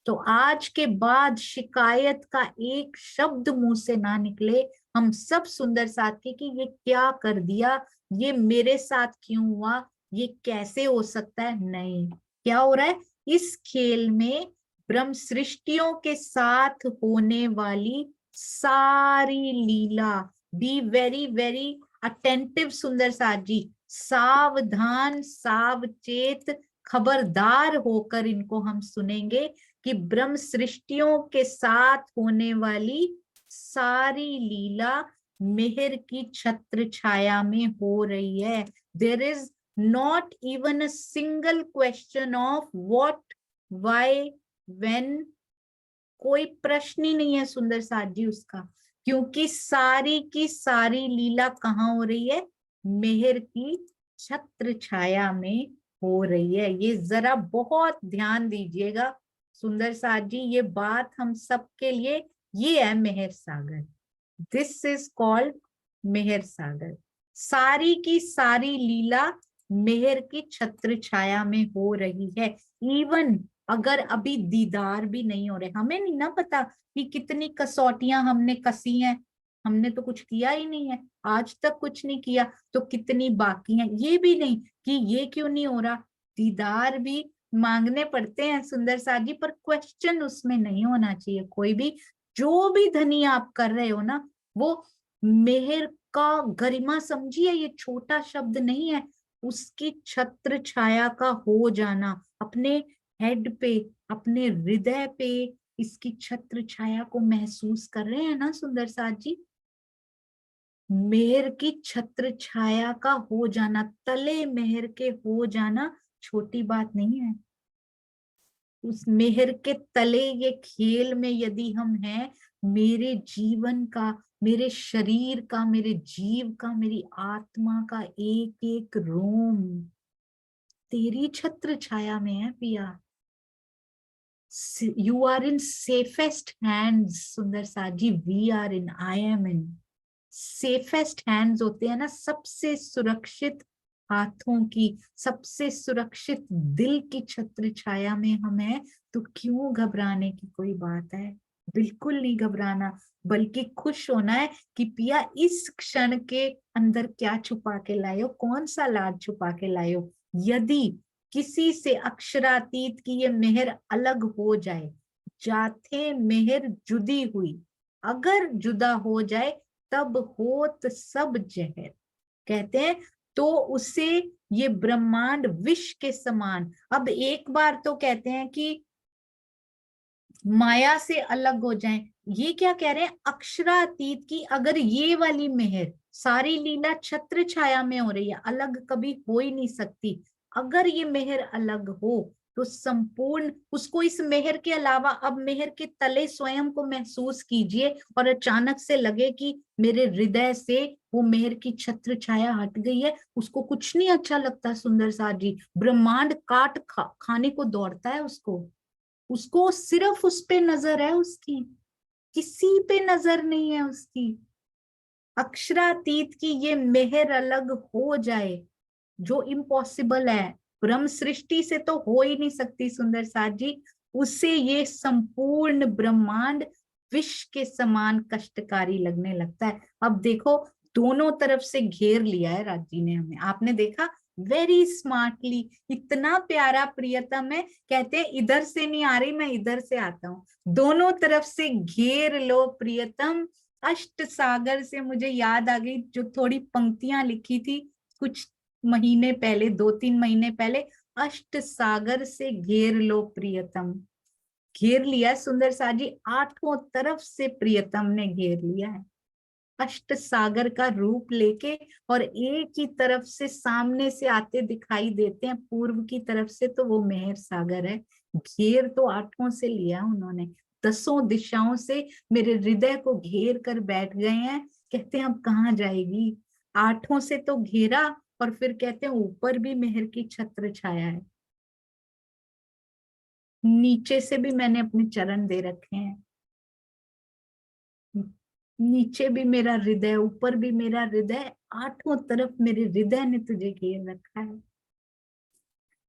तो आज के बाद शिकायत का एक शब्द मुंह से ना निकले, हम सब सुंदर साथ के कि ये क्या कर दिया, ये मेरे साथ क्यों हुआ, ये कैसे हो सकता है। नहीं, क्या हो रहा है इस खेल में, ब्रह्म सृष्टियों के साथ होने वाली सारी लीला, बी वेरी वेरी अटेंटिव सुंदर साथ जी, सावधान सावचेत खबरदार होकर इनको हम सुनेंगे कि ब्रह्म सृष्टियों के साथ होने वाली सारी लीला मेहर की छत्र छाया में हो रही है। There is not even a single question of what, why, when, कोई प्रश्न ही नहीं है सुंदर साथ जी उसका, क्योंकि सारी की सारी लीला कहाँ हो रही है, मेहर की छत्र छाया में हो रही है। ये जरा बहुत ध्यान दीजिएगा सुंदर साथ जी, ये बात हम सबके लिए, ये है मेहर सागर। दिस इज कॉल्ड मेहर सागर। सारी की सारी लीला मेहर की छत्र छाया में हो रही है। इवन अगर अभी दीदार भी नहीं हो रहे, हमें नहीं ना पता कि कितनी कसौटियां हमने कसी हैं, हमने तो कुछ किया ही नहीं है, आज तक कुछ नहीं किया, तो कितनी बाकी हैं ये भी नहीं कि ये क्यों नहीं हो रहा। दीदार भी मांगने पड़ते हैं सुंदर साथ जी, पर क्वेश्चन उसमें नहीं होना चाहिए कोई भी। जो भी धनी आप कर रहे हो ना, वो मेहर का गरिमा समझिए, ये छोटा शब्द नहीं है, उसकी छत्र छाया का हो जाना, अपने हेड पे, अपने हृदय पे इसकी छत्र छाया को महसूस कर रहे हैं ना सुंदर साथ जी। मेहर की छत्र छाया का हो जाना, तले मेहर के हो जाना छोटी बात नहीं है। उस मेहर के तले ये खेल में यदि हम हैं, मेरे जीवन का, मेरे शरीर का, मेरे जीव का, मेरी आत्मा का एक एक रोम तेरी छत्र छाया में है पिया। You are in safest hands सुंदर साथ जी, we are in, I am in safest hands, होते हैं ना सबसे सुरक्षित हाथों की, सबसे सुरक्षित दिल की छत्र छाया में हम हैं। तो क्यों घबराने की कोई बात है, बिल्कुल नहीं घबराना, बल्कि खुश होना है कि पिया इस क्षण के अंदर क्या छुपा के लाए हो, कौन सा लाड छुपा के लाए हो। यदि किसी से अक्षरातीत की ये मेहर अलग हो जाए, जाते मेहर जुदी हुई, अगर जुदा हो जाए तब होत सब जहर, कहते हैं तो उसे ये ब्रह्मांड विष के समान। अब एक बार तो कहते हैं कि माया से अलग हो जाएं, ये क्या कह रहे हैं, अक्षरातीत की अगर ये वाली मेहर, सारी लीला छत्र छाया में हो रही है, अलग कभी हो ही नहीं सकती। अगर ये मेहर अलग हो तो संपूर्ण उसको, इस मेहर के अलावा अब मेहर के तले स्वयं को महसूस कीजिए और अचानक से लगे कि मेरे हृदय से वो मेहर की छत्र छाया हट गई है, उसको कुछ नहीं अच्छा लगता सुंदर साथ जी, ब्रह्मांड काट खाने को दौड़ता है उसको, उसको सिर्फ उस पे नजर है उसकी, किसी पे नजर नहीं है उसकी। अक्षरातीत की ये मेहर अलग हो जाए, जो इम्पॉसिबल है, ब्रह्म सृष्टि से तो हो ही नहीं सकती सुंदर साथ जी, उससे ये संपूर्ण ब्रह्मांड विष के समान कष्टकारी लगने लगता है। अब देखो दोनों तरफ से घेर लिया है राजी ने हमें, आपने देखा वेरी स्मार्टली, इतना प्यारा प्रियतम है, कहते हैं इधर से नहीं आ रही मैं इधर से आता हूँ, दोनों तरफ से घेर लो प्रियतम। अष्ट सागर से मुझे याद आ गई जो थोड़ी पंक्तियां लिखी थी कुछ महीने पहले, 2-3 महीने पहले, अष्ट सागर से घेर लो प्रियतम। घेर लिया सुंदर साजी, आठों तरफ से प्रियतम ने घेर लिया है अष्ट सागर का रूप लेके, और एक ही तरफ से सामने से आते दिखाई देते हैं पूर्व की तरफ से, तो वो मेहर सागर है। घेर तो आठों से लिया उन्होंने, 10 दिशाओं से मेरे हृदय को घेर कर बैठ गए हैं। कहते हैं अब कहाँ जाएगी, आठों से तो घेरा, और फिर कहते हैं ऊपर भी मेहर की छत्र छाया है, नीचे से भी मैंने अपने चरण दे रखे हैं, नीचे भी मेरा हृदय, ऊपर भी मेरा हृदय, आठों तरफ मेरे हृदय ने तुझे घेर रखा है।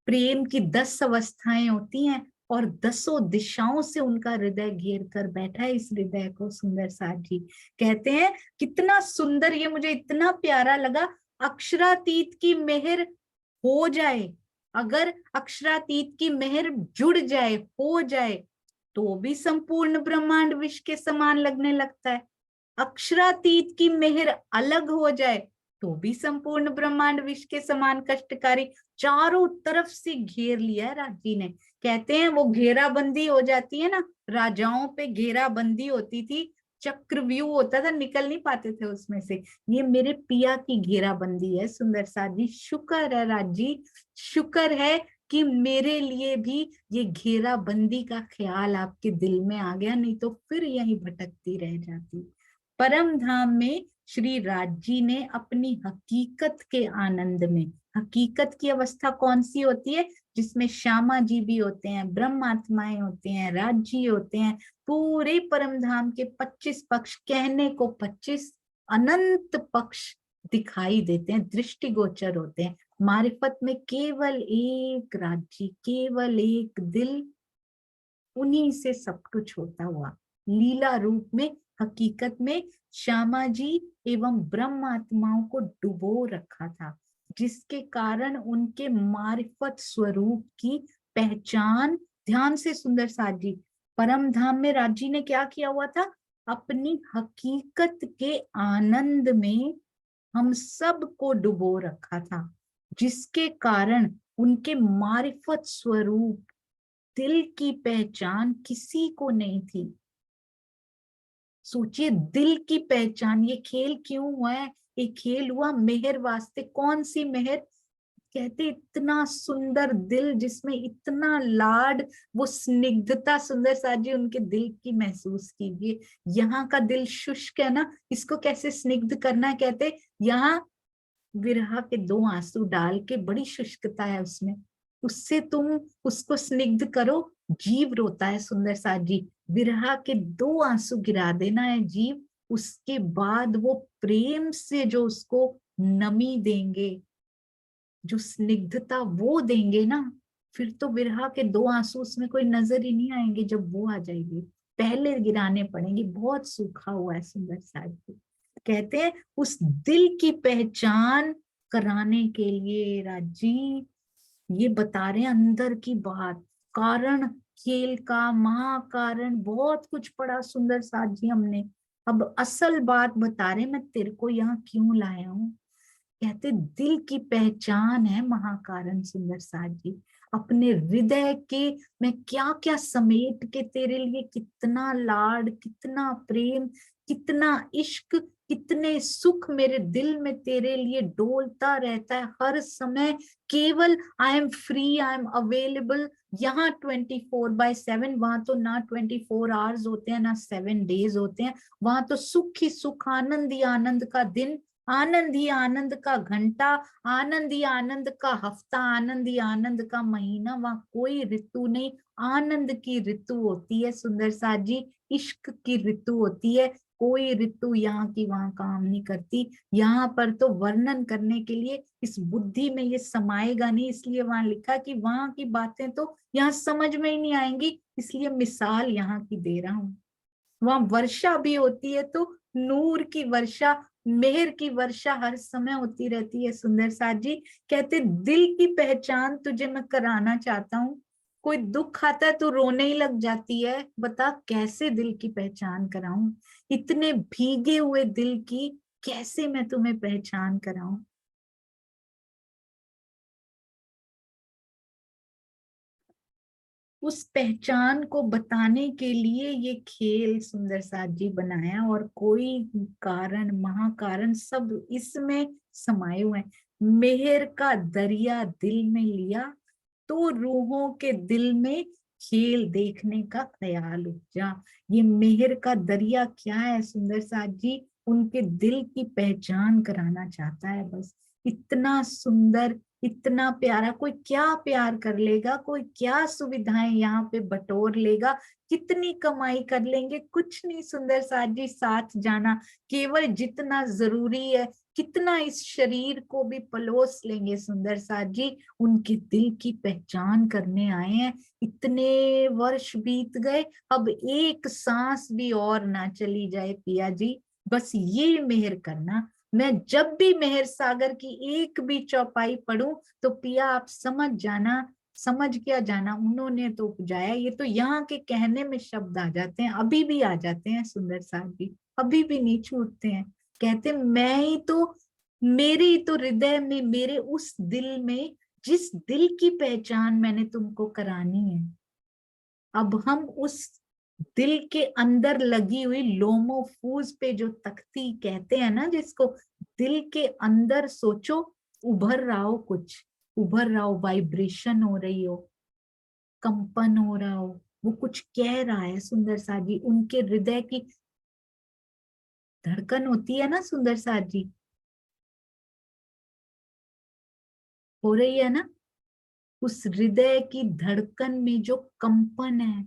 प्रेम की 10 अवस्थाएं होती हैं और 10 दिशाओं से उनका हृदय घेर कर बैठा है इस हृदय को। सुंदर साथ जी कहते हैं कितना सुंदर, ये मुझे इतना प्यारा लगा, अक्षरातीत की मेहर हो जाए, अगर अक्षरातीत की मेहर जुड़ जाए, हो जाए, तो भी संपूर्ण ब्रह्मांड विश्व के समान लगने लगता है। अक्षरातीत की मेहर अलग हो जाए तो भी संपूर्ण ब्रह्मांड विश्व के समान कष्टकारी। चारों तरफ से घेर लिया है राजी ने। कहते हैं वो घेराबंदी हो जाती है ना, राजाओं पे घेराबंदी होती थी, चक्रव्यूह होता था, निकल नहीं पाते थे उसमें से, ये मेरे पिया की घेराबंदी है। सुंदर साजी शुक्र है राजी, शुक्र है कि मेरे लिए भी ये घेराबंदी का ख्याल आपके दिल में आ गया, नहीं तो फिर यही भटकती रह जाती। परम धाम में श्री राजी ने अपनी हकीकत के आनंद में, हकीकत की अवस्था कौन सी होती है, जिसमें श्यामा जी भी होते हैं, ब्रह्मात्माएं होते हैं, राजी होते हैं, पूरे परम धाम के 25 पक्ष, कहने को 25 अनंत पक्ष दिखाई देते हैं, दृष्टिगोचर होते हैं। मारिफत में केवल एक राजी, केवल एक दिल, उन्हीं से सब कुछ होता हुआ लीला रूप में, हकीकत में श्यामा जी एवं ब्रह्म आत्माओं को डुबो रखा था, जिसके कारण उनके मारिफत स्वरूप की पहचान, ध्यान से सुंदर साथ जी, परम धाम में राजी ने क्या किया हुआ था, अपनी हकीकत के आनंद में हम सब को डुबो रखा था, जिसके कारण उनके मारिफत स्वरूप दिल की पहचान किसी को नहीं थी। सोचिए दिल की पहचान, ये खेल क्यों हुआ है, ये खेल हुआ मेहर वास्ते। कौन सी मेहर, कहते इतना सुंदर दिल जिसमें इतना लाड, वो स्निग्धता, सुंदर साथ जी उनके दिल की महसूस कीजिए। यहाँ का दिल शुष्क है ना, इसको कैसे स्निग्ध करना है, कहते यहाँ विरह के 2 आंसू डाल के, बड़ी शुष्कता है उसमें, उससे तुम उसको स्निग्ध करो, जीव रोता है सुंदर साथ जी, विरह के 2 आंसू गिरा देना है जीव, उसके बाद वो प्रेम से जो उसको नमी देंगे, जो स्निग्धता वो देंगे ना, फिर तो विरह के 2 आंसू उसमें कोई नजर ही नहीं आएंगे। जब वो आ जाएगी पहले गिराने पड़ेंगे, बहुत सूखा हुआ है सुंदर साथ जी। कहते हैं उस दिल की पहचान कराने के लिए राजी ये बता रहे हैं अंदर की बात, कारण खेल का महाकारण, बहुत कुछ पढ़ा सुंदर साथ जी हमने, अब असल बात बता रहे, मैं तेरे को यहाँ क्यों लाया हूँ। कहते दिल की पहचान है महाकारण सुंदर साथ जी, अपने हृदय के मैं क्या क्या समेट के तेरे लिए, कितना लाड, कितना प्रेम, कितना इश्क, कितने सुख मेरे दिल में तेरे लिए डोलता रहता है हर समय। केवल I am free, I am available, यहाँ 24/7, वहां तो ना 24 आवर्स होते हैं ना 7 डेज होते हैं, वहां तो सुख ही सुख, आनंद ही आनंद का दिन, आनंद ही आनंद का घंटा, आनंद ही आनंद का हफ्ता, आनंद ही आनंद का महीना, वहां कोई ऋतु नहीं, आनंद की ऋतु होती है सुंदर साथ जी, इश्क की ऋतु होती है, कोई ऋतु यहाँ की वहां काम नहीं करती। यहाँ पर तो वर्णन करने के लिए इस बुद्धि में ये समाएगा नहीं, इसलिए वहां लिखा कि वहां की बातें तो यहाँ समझ में ही नहीं आएंगी, इसलिए मिसाल यहाँ की दे रहा हूँ। वहां वर्षा भी होती है, तो नूर की वर्षा, मेहर की वर्षा हर समय होती रहती है। सुंदर साथ जी कहते, दिल की पहचान तुझे मैं कराना चाहता हूँ। कोई दुख आता है तो रोने ही लग जाती है, बता कैसे दिल की पहचान कराऊं, इतने भीगे हुए दिल की कैसे मैं तुम्हें पहचान कराऊं। उस पहचान को बताने के लिए ये खेल सुंदर साथ जी बनाया, और कोई कारण महाकारण सब इसमें समाये हुए हैं। मेहर का दरिया दिल में लिया, तो रूहों के दिल में खेल देखने का ख्याल उपजा। ये मेहर का दरिया क्या है सुंदर साथ जी, उनके दिल की पहचान कराना चाहता है बस। इतना सुंदर, इतना प्यारा, कोई क्या प्यार कर लेगा, कोई क्या सुविधाएं यहाँ पे बटोर लेगा, कितनी कमाई कर लेंगे, कुछ नहीं सुंदर साथ जी, साथ जाना केवल जितना जरूरी है, कितना इस शरीर को भी पलोस लेंगे सुंदर साथ जी, उनके दिल की पहचान करने आए हैं। इतने वर्ष बीत गए, अब एक सांस भी और ना चली जाए पिया जी, बस ये मेहर करना। मैं जब भी मेहर सागर की एक भी चौपाई पढ़ूं तो पिया आप समझ जाना, समझ क्या जाना, उन्होंने तो उपजाया। ये तो यहाँ के कहने में शब्द आ जाते हैं, अभी भी आ जाते हैं सुंदर साथ जी, अभी भी नहीं छूटते हैं। कहते मैं ही तो, मेरे ही तो हृदय में, मेरे उस दिल में जिस दिल की पहचान मैंने तुमको करानी है, अब हम उस दिल के अंदर लगी हुई लोमोफूज पे जो तख्ती कहते हैं ना, जिसको दिल के अंदर सोचो, उभर रहा हो कुछ, उभर रहा हो, वाइब्रेशन हो रही हो, कंपन हो रहा हो, वो कुछ कह रहा है सुंदर साथ जी, उनके हृदय की धड़कन होती है ना सुंदर साथ जी, हो रही है ना, उस हृदय की धड़कन में जो कंपन है,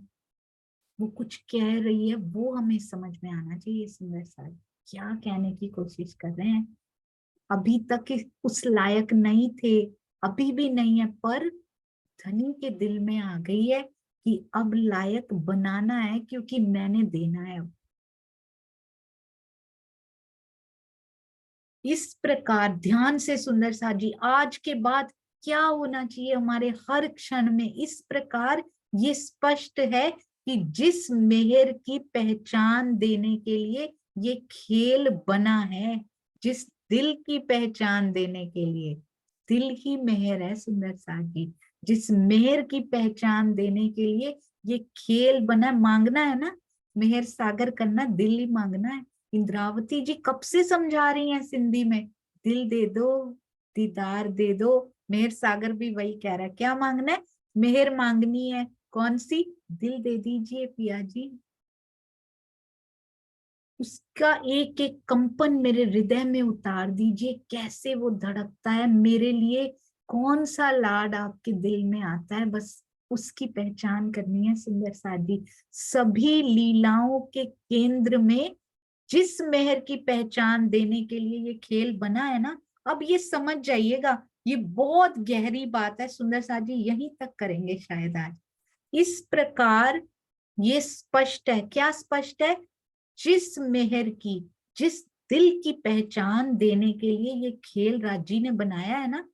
वो कुछ कह रही है, वो हमें समझ में आना चाहिए सुंदर साथ। क्या कहने की कोशिश कर रहे हैं, अभी तक उस लायक नहीं थे, अभी भी नहीं है, पर धनी के दिल में आ गई है कि अब लायक बनाना है, क्योंकि मैंने देना है। इस प्रकार ध्यान से सुंदर साथ जी, आज के बाद क्या होना चाहिए हमारे हर क्षण में, इस प्रकार ये स्पष्ट है कि जिस मेहर की पहचान देने के लिए ये खेल बना है, जिस दिल की पहचान देने के लिए, दिल ही मेहर है सुंदर साथ जी, जिस मेहर की पहचान देने के लिए ये खेल बना, मांगना है ना, मेहर सागर करना, दिल ही मांगना है। इंद्रावती जी कब से समझा रही हैं सिंधी में, दिल दे दो, दीदार दे दो। मेहर सागर भी वही कह रहा है, क्या मांगना है, मेहर मांगनी है, कौन सी, दिल दे दीजिए पिया जी। उसका एक एक कंपन मेरे हृदय में उतार दीजिए, कैसे वो धड़कता है मेरे लिए, कौन सा लाड आपके दिल में आता है, बस उसकी पहचान करनी है सुंदर साथ जी। सभी लीलाओं के केंद्र में जिस मेहर की पहचान देने के लिए ये खेल बना है ना, अब ये समझ जाइएगा, ये बहुत गहरी बात है सुंदर साथ जी, यहीं तक करेंगे शायद आज। इस प्रकार ये स्पष्ट है, क्या स्पष्ट है, जिस मेहर की, जिस दिल की पहचान देने के लिए ये खेल राजी ने बनाया है ना,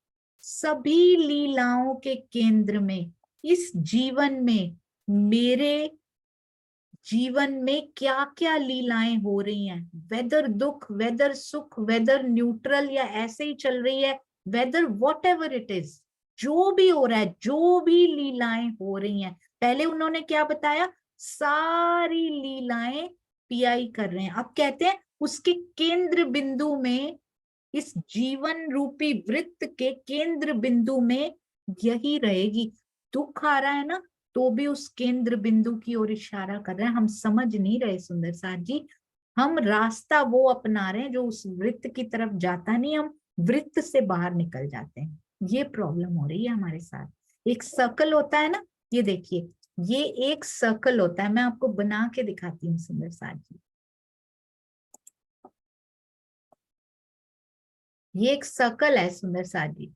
सभी लीलाओं के केंद्र में, इस जीवन में, मेरे जीवन में क्या क्या लीलाएं हो रही हैं, वेदर दुख, वेदर सुख, वेदर न्यूट्रल या ऐसे ही चल रही है, whether whatever it is, जो भी हो रहा है, जो भी लीलाएं हो रही हैं, पहले उन्होंने क्या बताया, सारी लीलाएं पीआई कर रहे हैं, अब कहते हैं उसके केंद्र बिंदु में, इस जीवन रूपी वृत्त के केंद्र बिंदु में यही रहेगी। दुख आ रहा है ना, तो भी उस केंद्र बिंदु की ओर इशारा कर रहे हैं, हम समझ नहीं रहे सुंदर साथ जी, हम रास्ता वो अपना रहे हैं जो उस वृत्त की तरफ जाता नहीं, हम वृत्त से बाहर निकल जाते हैं, ये प्रॉब्लम हो रही है हमारे साथ। एक सर्कल होता है ना, ये देखिए, ये एक सर्कल होता है, मैं आपको बना के दिखाती हूँ सुंदर साथ जी, ये एक सर्कल है सुंदर साथ जी,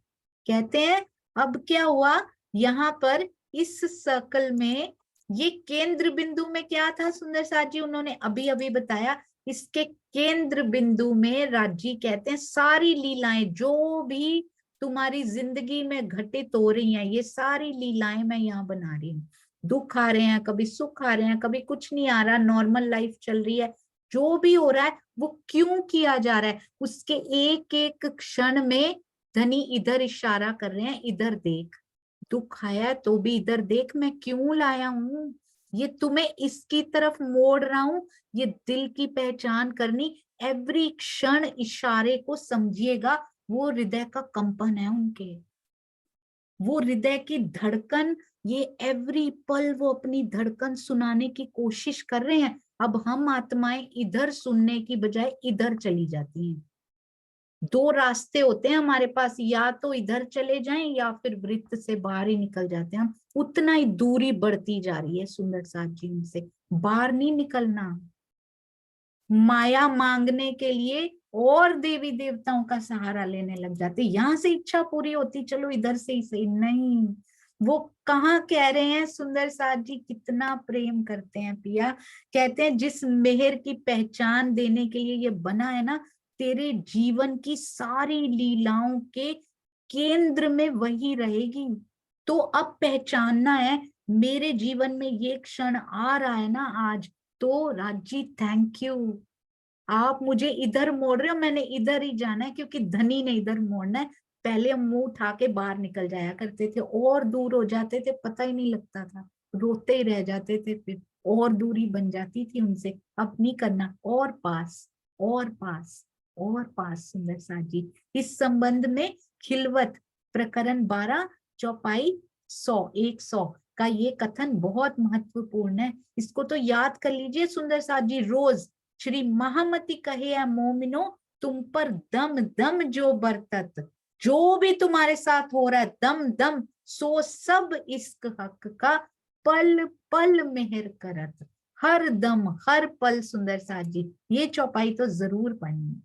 कहते हैं अब क्या हुआ, यहाँ पर इस सर्कल में ये केंद्र बिंदु में क्या था सुंदर साथ जी, उन्होंने अभी अभी बताया, इसके केंद्र बिंदु में राजी कहते हैं सारी लीलाएं जो भी तुम्हारी जिंदगी में घटित हो रही हैं, ये सारी लीलाएं मैं यहाँ बना रही हूँ। दुख आ रहे हैं, कभी सुख आ रहे हैं, कभी कुछ नहीं आ रहा, नॉर्मल लाइफ चल रही है, जो भी हो रहा है वो क्यों किया जा रहा है, उसके एक एक क्षण में धनी इधर इशारा कर रहे हैं, इधर देख, दुख आया है तो भी इधर देख, मैं क्यों लाया हूं, ये तुम्हें इसकी तरफ मोड़ रहा हूं, ये दिल की पहचान करनी, एवरी क्षण इशारे को समझिएगा, वो हृदय का कंपन है उनके, वो हृदय की धड़कन, ये एवरी पल वो अपनी धड़कन सुनाने की कोशिश कर रहे हैं। अब हम आत्माएं इधर सुनने की बजाय इधर चली जाती हैं। दो रास्ते होते हैं हमारे पास, या तो इधर चले जाएं या फिर वृत्त से बाहर ही निकल जाते हैं हम, उतना ही दूरी बढ़ती जा रही है सुंदर साथ जी, उनसे बाहर नहीं निकलना। माया मांगने के लिए और देवी देवताओं का सहारा लेने लग जाते, यहां से इच्छा पूरी होती, चलो इधर से ही सही, नहीं, वो कहाँ कह रहे हैं सुंदर साथ जी, कितना प्रेम करते हैं पिया, कहते हैं जिस मेहर की पहचान देने के लिए ये बना है ना, तेरे जीवन की सारी लीलाओं के केंद्र में वही रहेगी, तो अब पहचानना है, मेरे जीवन में ये क्षण आ रहा है ना आज, तो राजी थैंक यू, आप मुझे इधर मोड़ रहे हो, मैंने इधर ही जाना है, क्योंकि धनी ने इधर मोड़ना है। पहले हम मुंह उठा के बाहर निकल जाया करते थे, और दूर हो जाते थे, पता ही नहीं लगता था, रोते ही रह जाते थे, फिर और दूरी बन जाती थी उनसे। अब नहीं करना, और पास, और पास, और पास सुंदर साथ जी। इस संबंध में खिलवत प्रकरण 12 चौपाई 100 का ये कथन बहुत महत्वपूर्ण है, इसको तो याद कर लीजिए सुंदर साथ जी रोज। श्री महामती कहे है मोमिनो, तुम पर दम दम जो बरतत, जो भी तुम्हारे साथ हो रहा है दम दम, सो सब इश्क हक का पल पल मेहर करत, हर दम हर पल सुंदर साथ जी, ये चौपाई तो जरूर पढ़नी।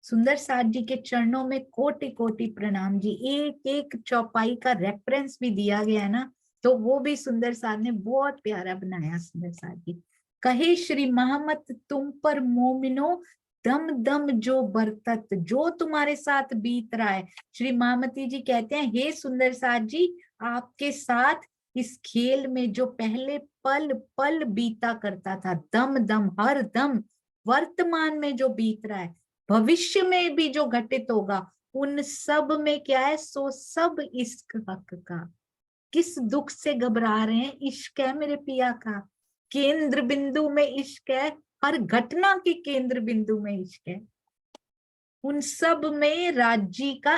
सुंदर साथ जी के चरणों में कोटि कोटि प्रणाम जी, एक एक चौपाई का रेफरेंस भी दिया गया है ना, तो वो भी सुंदर साथ ने बहुत प्यारा बनाया। सुंदर साथ जी कहे श्री मोहम्मद तुम पर मोमिनो, दम दम जो बरतत, जो तुम्हारे साथ बीत रहा है। श्री महामती जी कहते हैं, हे सुंदर साथ जी, आपके साथ इस खेल में जो पहले पल पल बीता करता था, दम दम हर दम, वर्तमान में जो बीत रहा है, भविष्य में भी जो घटित होगा, उन सब में क्या है, सो सब इश्क हक का। किस दुख से घबरा रहे हैं, इश्क है मेरे पिया का, केंद्र बिंदु में इश्क है, हर घटना के केंद्र बिंदु में इश्क है, उन सब में राज्य का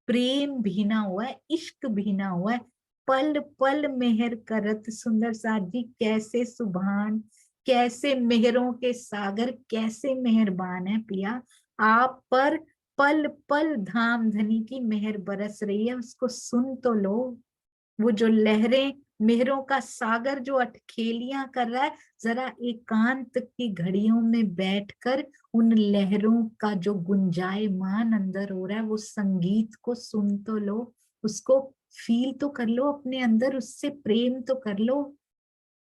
प्रेम भीना हुआ है, इश्क भीना हुआ है, पल पल मेहर करत। सुंदर साथ जी कैसे सुभान, कैसे मेहरों के सागर, कैसे मेहरबान है पिया, आप पर पल पल धाम धनी की मेहर बरस रही है, उसको सुन तो लो। वो जो लहरें, मेहरों का सागर जो अटखेलियां कर रहा है, जरा एकांत की घड़ियों में बैठकर उन लहरों का जो गुंजायमान अंदर हो रहा है, वो संगीत को सुन तो लो, उसको फील तो कर लो अपने अंदर, उससे प्रेम तो कर लो।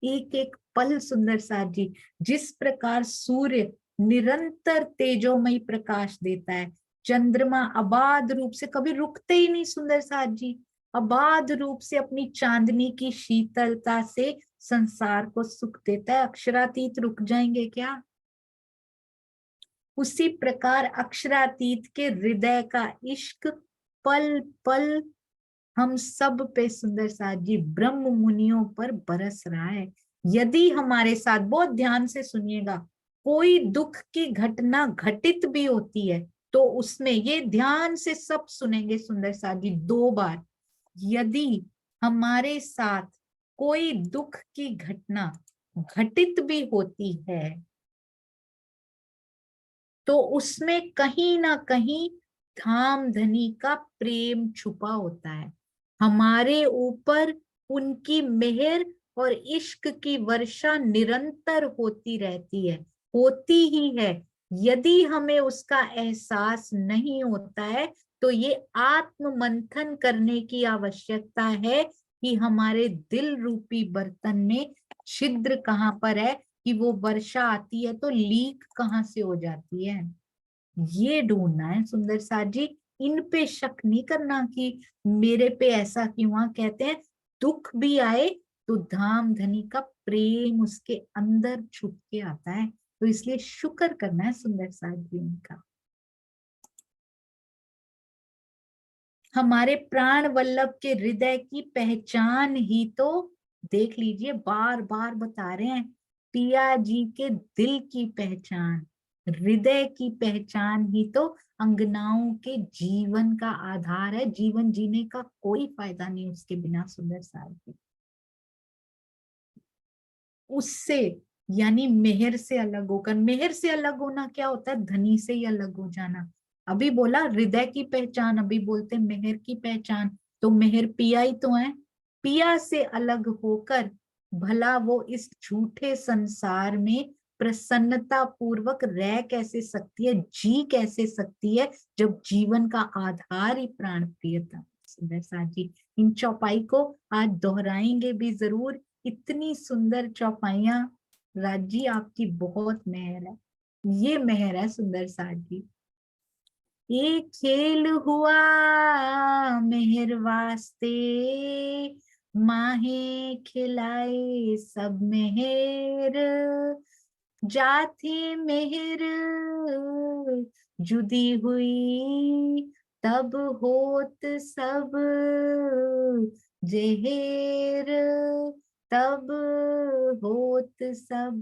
एक एक पल सुंदर साथ जी, जिस प्रकार सूर्य निरंतर तेजोमय प्रकाश देता है, चंद्रमा अबाध रूप से कभी रुकते ही नहीं सुंदर साथ जी, अबाध रूप से अपनी चांदनी की शीतलता से संसार को सुख देता है, अक्षरातीत रुक जाएंगे क्या? उसी प्रकार अक्षरातीत के हृदय का इश्क पल पल हम सब पे सुंदर साथ जी ब्रह्म मुनियों पर बरस रहा है। यदि हमारे साथ, बहुत ध्यान से सुनिएगा, कोई दुख की घटना घटित भी होती है, तो उसमें ये ध्यान से सब सुनेंगे सुंदर साथ जी 2 बार, यदि हमारे साथ कोई दुख की घटना घटित भी होती है, तो उसमें कहीं ना कहीं धाम धनी का प्रेम छुपा होता है, हमारे ऊपर उनकी मेहर और इश्क की वर्षा निरंतर होती रहती है, होती ही है। यदि हमें उसका एहसास नहीं होता है, तो ये आत्म मंथन करने की आवश्यकता है कि हमारे दिल रूपी बर्तन में छिद्र कहाँ पर है, कि वो वर्षा आती है तो लीक कहाँ से हो जाती है, ये ढूंढना है सुंदर साथ जी। इन पे शक नहीं करना कि मेरे पे ऐसा क्यों हुआ। कहते हैं दुख भी आए तो धाम धनी का प्रेम उसके अंदर छुप के आता है, तो इसलिए शुक्र करना है सुंदर साथ जी उनका। हमारे प्राण वल्लभ के हृदय की पहचान ही तो, देख लीजिए बार बार बता रहे हैं, पिया जी के दिल की पहचान, हृदय की पहचान ही तो अंगनाओं के जीवन का आधार है। जीवन जीने का कोई फायदा नहीं उसके बिना सुंदर साथ। उससे यानी मेहर से अलग होकर, मेहर से अलग होना क्या होता है, धनी से ही अलग हो जाना। अभी बोला हृदय की पहचान, अभी बोलते मेहर की पहचान, तो मेहर पिया ही तो है। पिया से अलग होकर भला वो इस झूठे संसार में प्रसन्नता पूर्वक रह कैसे सकती है, जी कैसे सकती है, जब जीवन का आधार ही प्राण प्रियता। सुंदर साथ जी इन चौपाई को आज दोहराएंगे भी जरूर। इतनी सुंदर चौपाइयां, राजी आपकी बहुत मेहर है, ये मेहर है सुंदर साथ जी। एक खेल हुआ मेहर वास्ते, माहे खिलाए सब मेहर, जाथे मेहर जुदी हुई, तब होत सब जेहेर, तब होत सब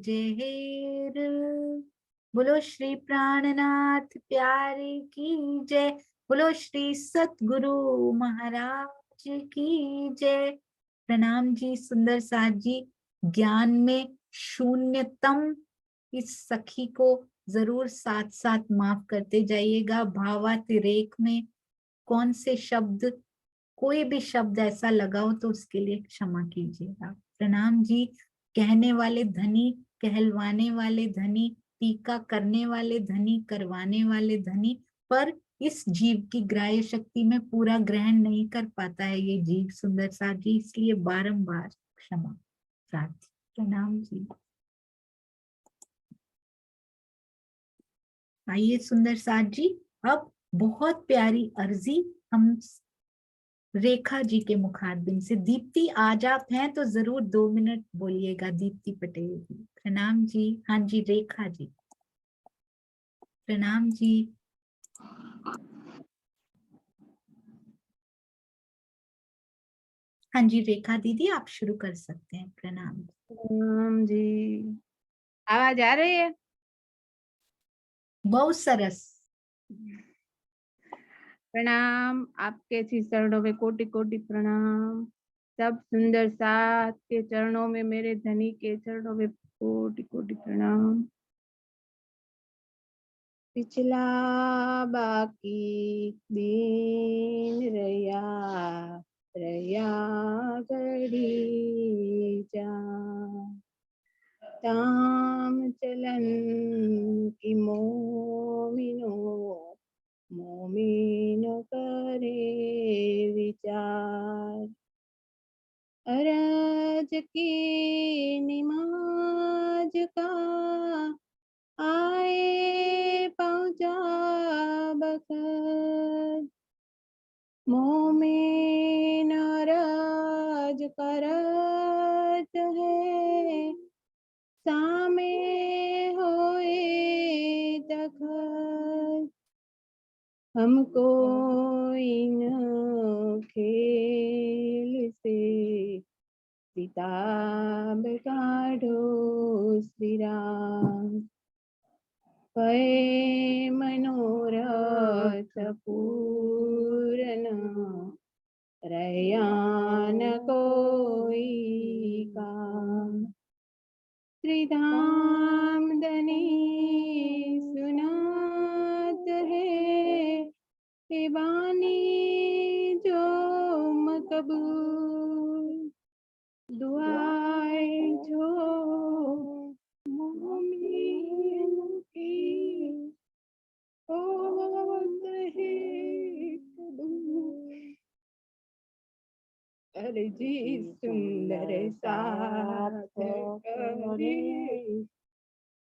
जेहेर। बोलो श्री प्राणनाथ प्यारे की जय, बोलो श्री सतगुरु महाराज की जय। प्रणाम जी सुंदर साथ जी। ज्ञान में शून्यतम इस सखी को जरूर साथ साथ माफ करते जाइएगा। भावातिरेक में कौन से शब्द, कोई भी शब्द ऐसा लगा हो तो उसके लिए क्षमा कीजिएगा। प्रणाम जी। कहने वाले धनी, कहलवाने वाले धनी, टीका करने वाले धनी, करवाने वाले धनी, पर इस जीव की ग्राह्य शक्ति में पूरा ग्रहण नहीं कर पाता है ये जीव सुंदर साथ जी, इसलिए बारंबार क्षमा प्रार्थी। प्रणाम जी। आइए सुंदर साथ जी, अब बहुत प्यारी अर्जी हम रेखा जी के मुखारबिन से। दीप्ति आज आप हैं तो जरूर 2 मिनट बोलिएगा। दीप्ति पटेल जी प्रणाम जी। हाँ जी रेखा जी प्रणाम जी। हाँ जी रेखा दीदी आप शुरू कर सकते हैं। प्रणाम। जी। आवाज आ रही है? बहुत सरस। प्रणाम, आपके श्री चरणों में कोटि कोटि प्रणाम। सब सुंदर साथ के चरणों में, मेरे धनी के चरणों में कोटि कोटि प्रणाम। पिछला बाकी दिन रया रया घड़ी जा, ताम चलन की मोमिनो मोमिनो करे विचार, अरज की निमाज का आए पहुँचा बखत, मोमिन अरज करत है, सामे होए तखत, हमको इन खेल से सिताब काढ़ो श्री राम, पै मनोरथ पूरन रयान कोई का, श्रीधाम धनी सुनात है, हे बानी जो मकबूल, दुआएं जो मोमिन की होत है कबूल, अर्जी सुंदर साथ करे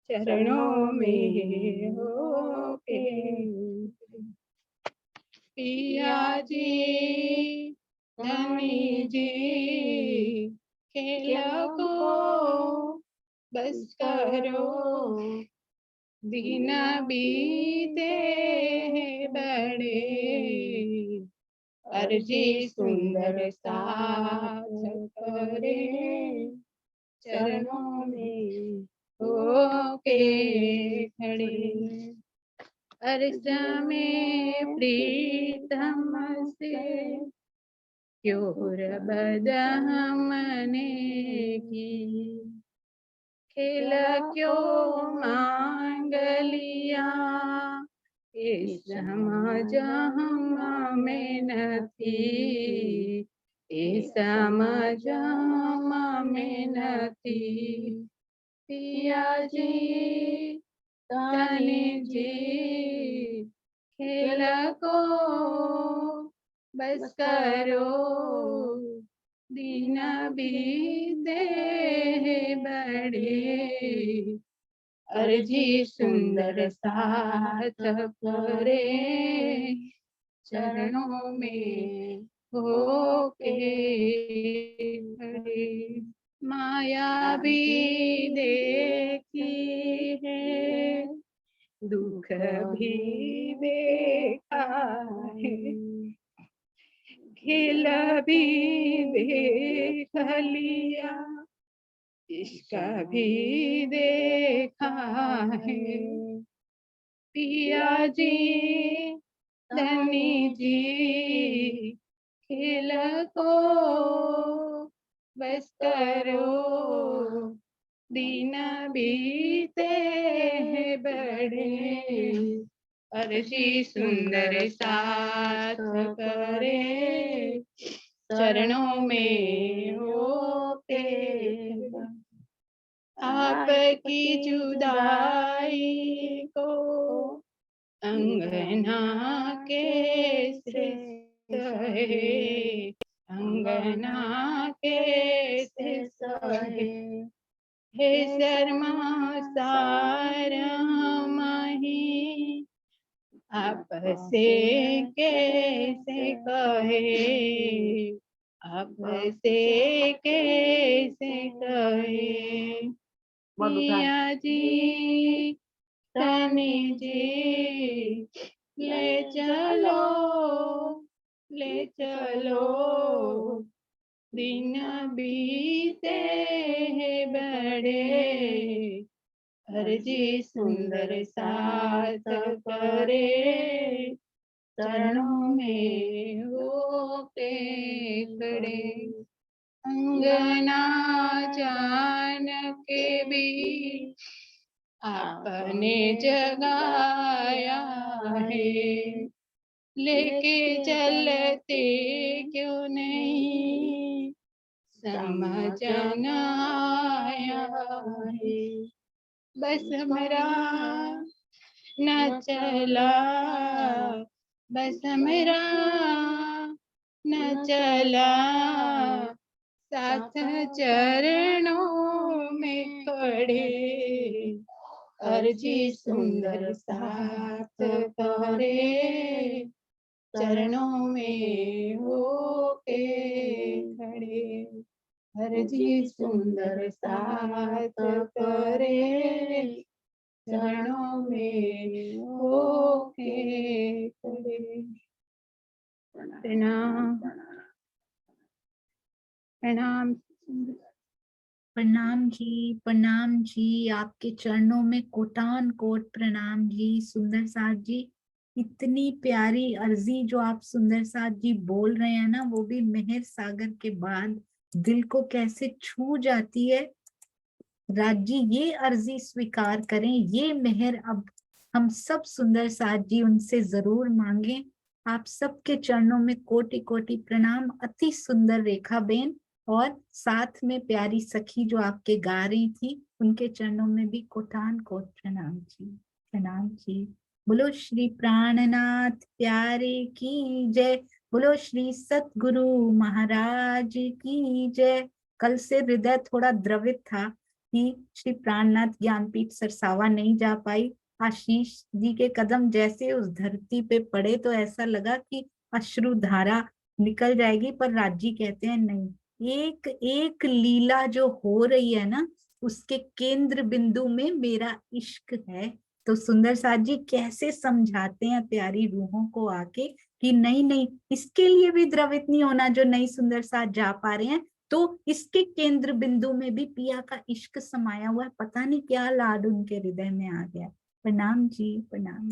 चरणों में होके पिया जी धनी जी खेल को बस करो दिन बीते बड़े अर्जी सुंदर साथ करे चरणों में होके खड़े अर्ज में प्रीतम से क्यों बद हमने की खेल क्यों मांग लिया इस समझ हम में न थी इस समझ हम में न थी पिया जी ताने जी खेल को बस करो दिन बीते बड़े अर्जी सुंदर साथ करे चरणों में होके खड़े माया भी देखी है दुख भी देखा है खेल भी देख लिया इसका भी देखा है पिया जी धनी जी खेल को बस करो दिन बीते हैं बड़े अर्जी सुंदर साथ करे चरणों में होके आपकी जुदाई को अंगना कैसे सहे अंगना कैसे सहे हे शर्मा सारा मही आप से कैसे कहे आप से कैसे कहे पिया जी धनी जी ले चलो दिन बीते हैं बड़े अर्जी सुंदर साथ करे चरणों में होके खड़े अंगना जान के भी आपने जगाया है लेके चलते क्यों नहीं समझ न आया है बस मेरा न चला बस मेरा न चला साथ चरणों में खड़े अर्जी सुंदर साथ करे चरणों में होके खड़े अर्जी सुंदर साथ करे चरणों में होके खड़े प्रणाम प्रणाम प्रणाम जी आपके चरणों में कोटान कोट प्रणाम जी सुंदर साथ जी। इतनी प्यारी अर्जी जो आप सुंदर साथ जी बोल रहे हैं ना, वो भी मेहर सागर के बाद दिल को कैसे छू जाती है। राज जी ये अर्जी स्वीकार करें, ये मेहर अब हम सब सुंदर साथ जी उनसे जरूर मांगे। आप सबके चरणों में कोटि कोटि प्रणाम। अति सुंदर रेखा बेन और साथ में प्यारी सखी जो आपके गा रही थी, उनके चरणों में भी कोटान कोट प्रणाम जी। प्रणाम जी। बोलो श्री प्राणनाथ प्यारे की जय। बोलो श्री सतगुरु महाराज की जय। कल से हृदय थोड़ा द्रवित था कि श्री प्राणनाथ ज्ञानपीठ सरसावा नहीं जा पाई। आशीष जी के कदम जैसे उस धरती पे पड़े तो ऐसा लगा कि अश्रु धारा निकल जाएगी, पर राजी कहते हैं नहीं, एक एक लीला जो हो रही है ना, उसके केंद्र बिंदु में मेरा इश्क है। तो सुंदर साथ जी कैसे समझाते हैं प्यारी रूहों को आके कि नहीं नहीं, इसके लिए भी द्रवित नहीं होना जो नई सुंदर साथ जा पा रहे हैं। तो इसके केंद्र बिंदु में भी पिया का इश्क समाया हुआ है। पता नहीं क्या लाड उनके हृदय में आ गया। प्रणाम जी, प्रणाम।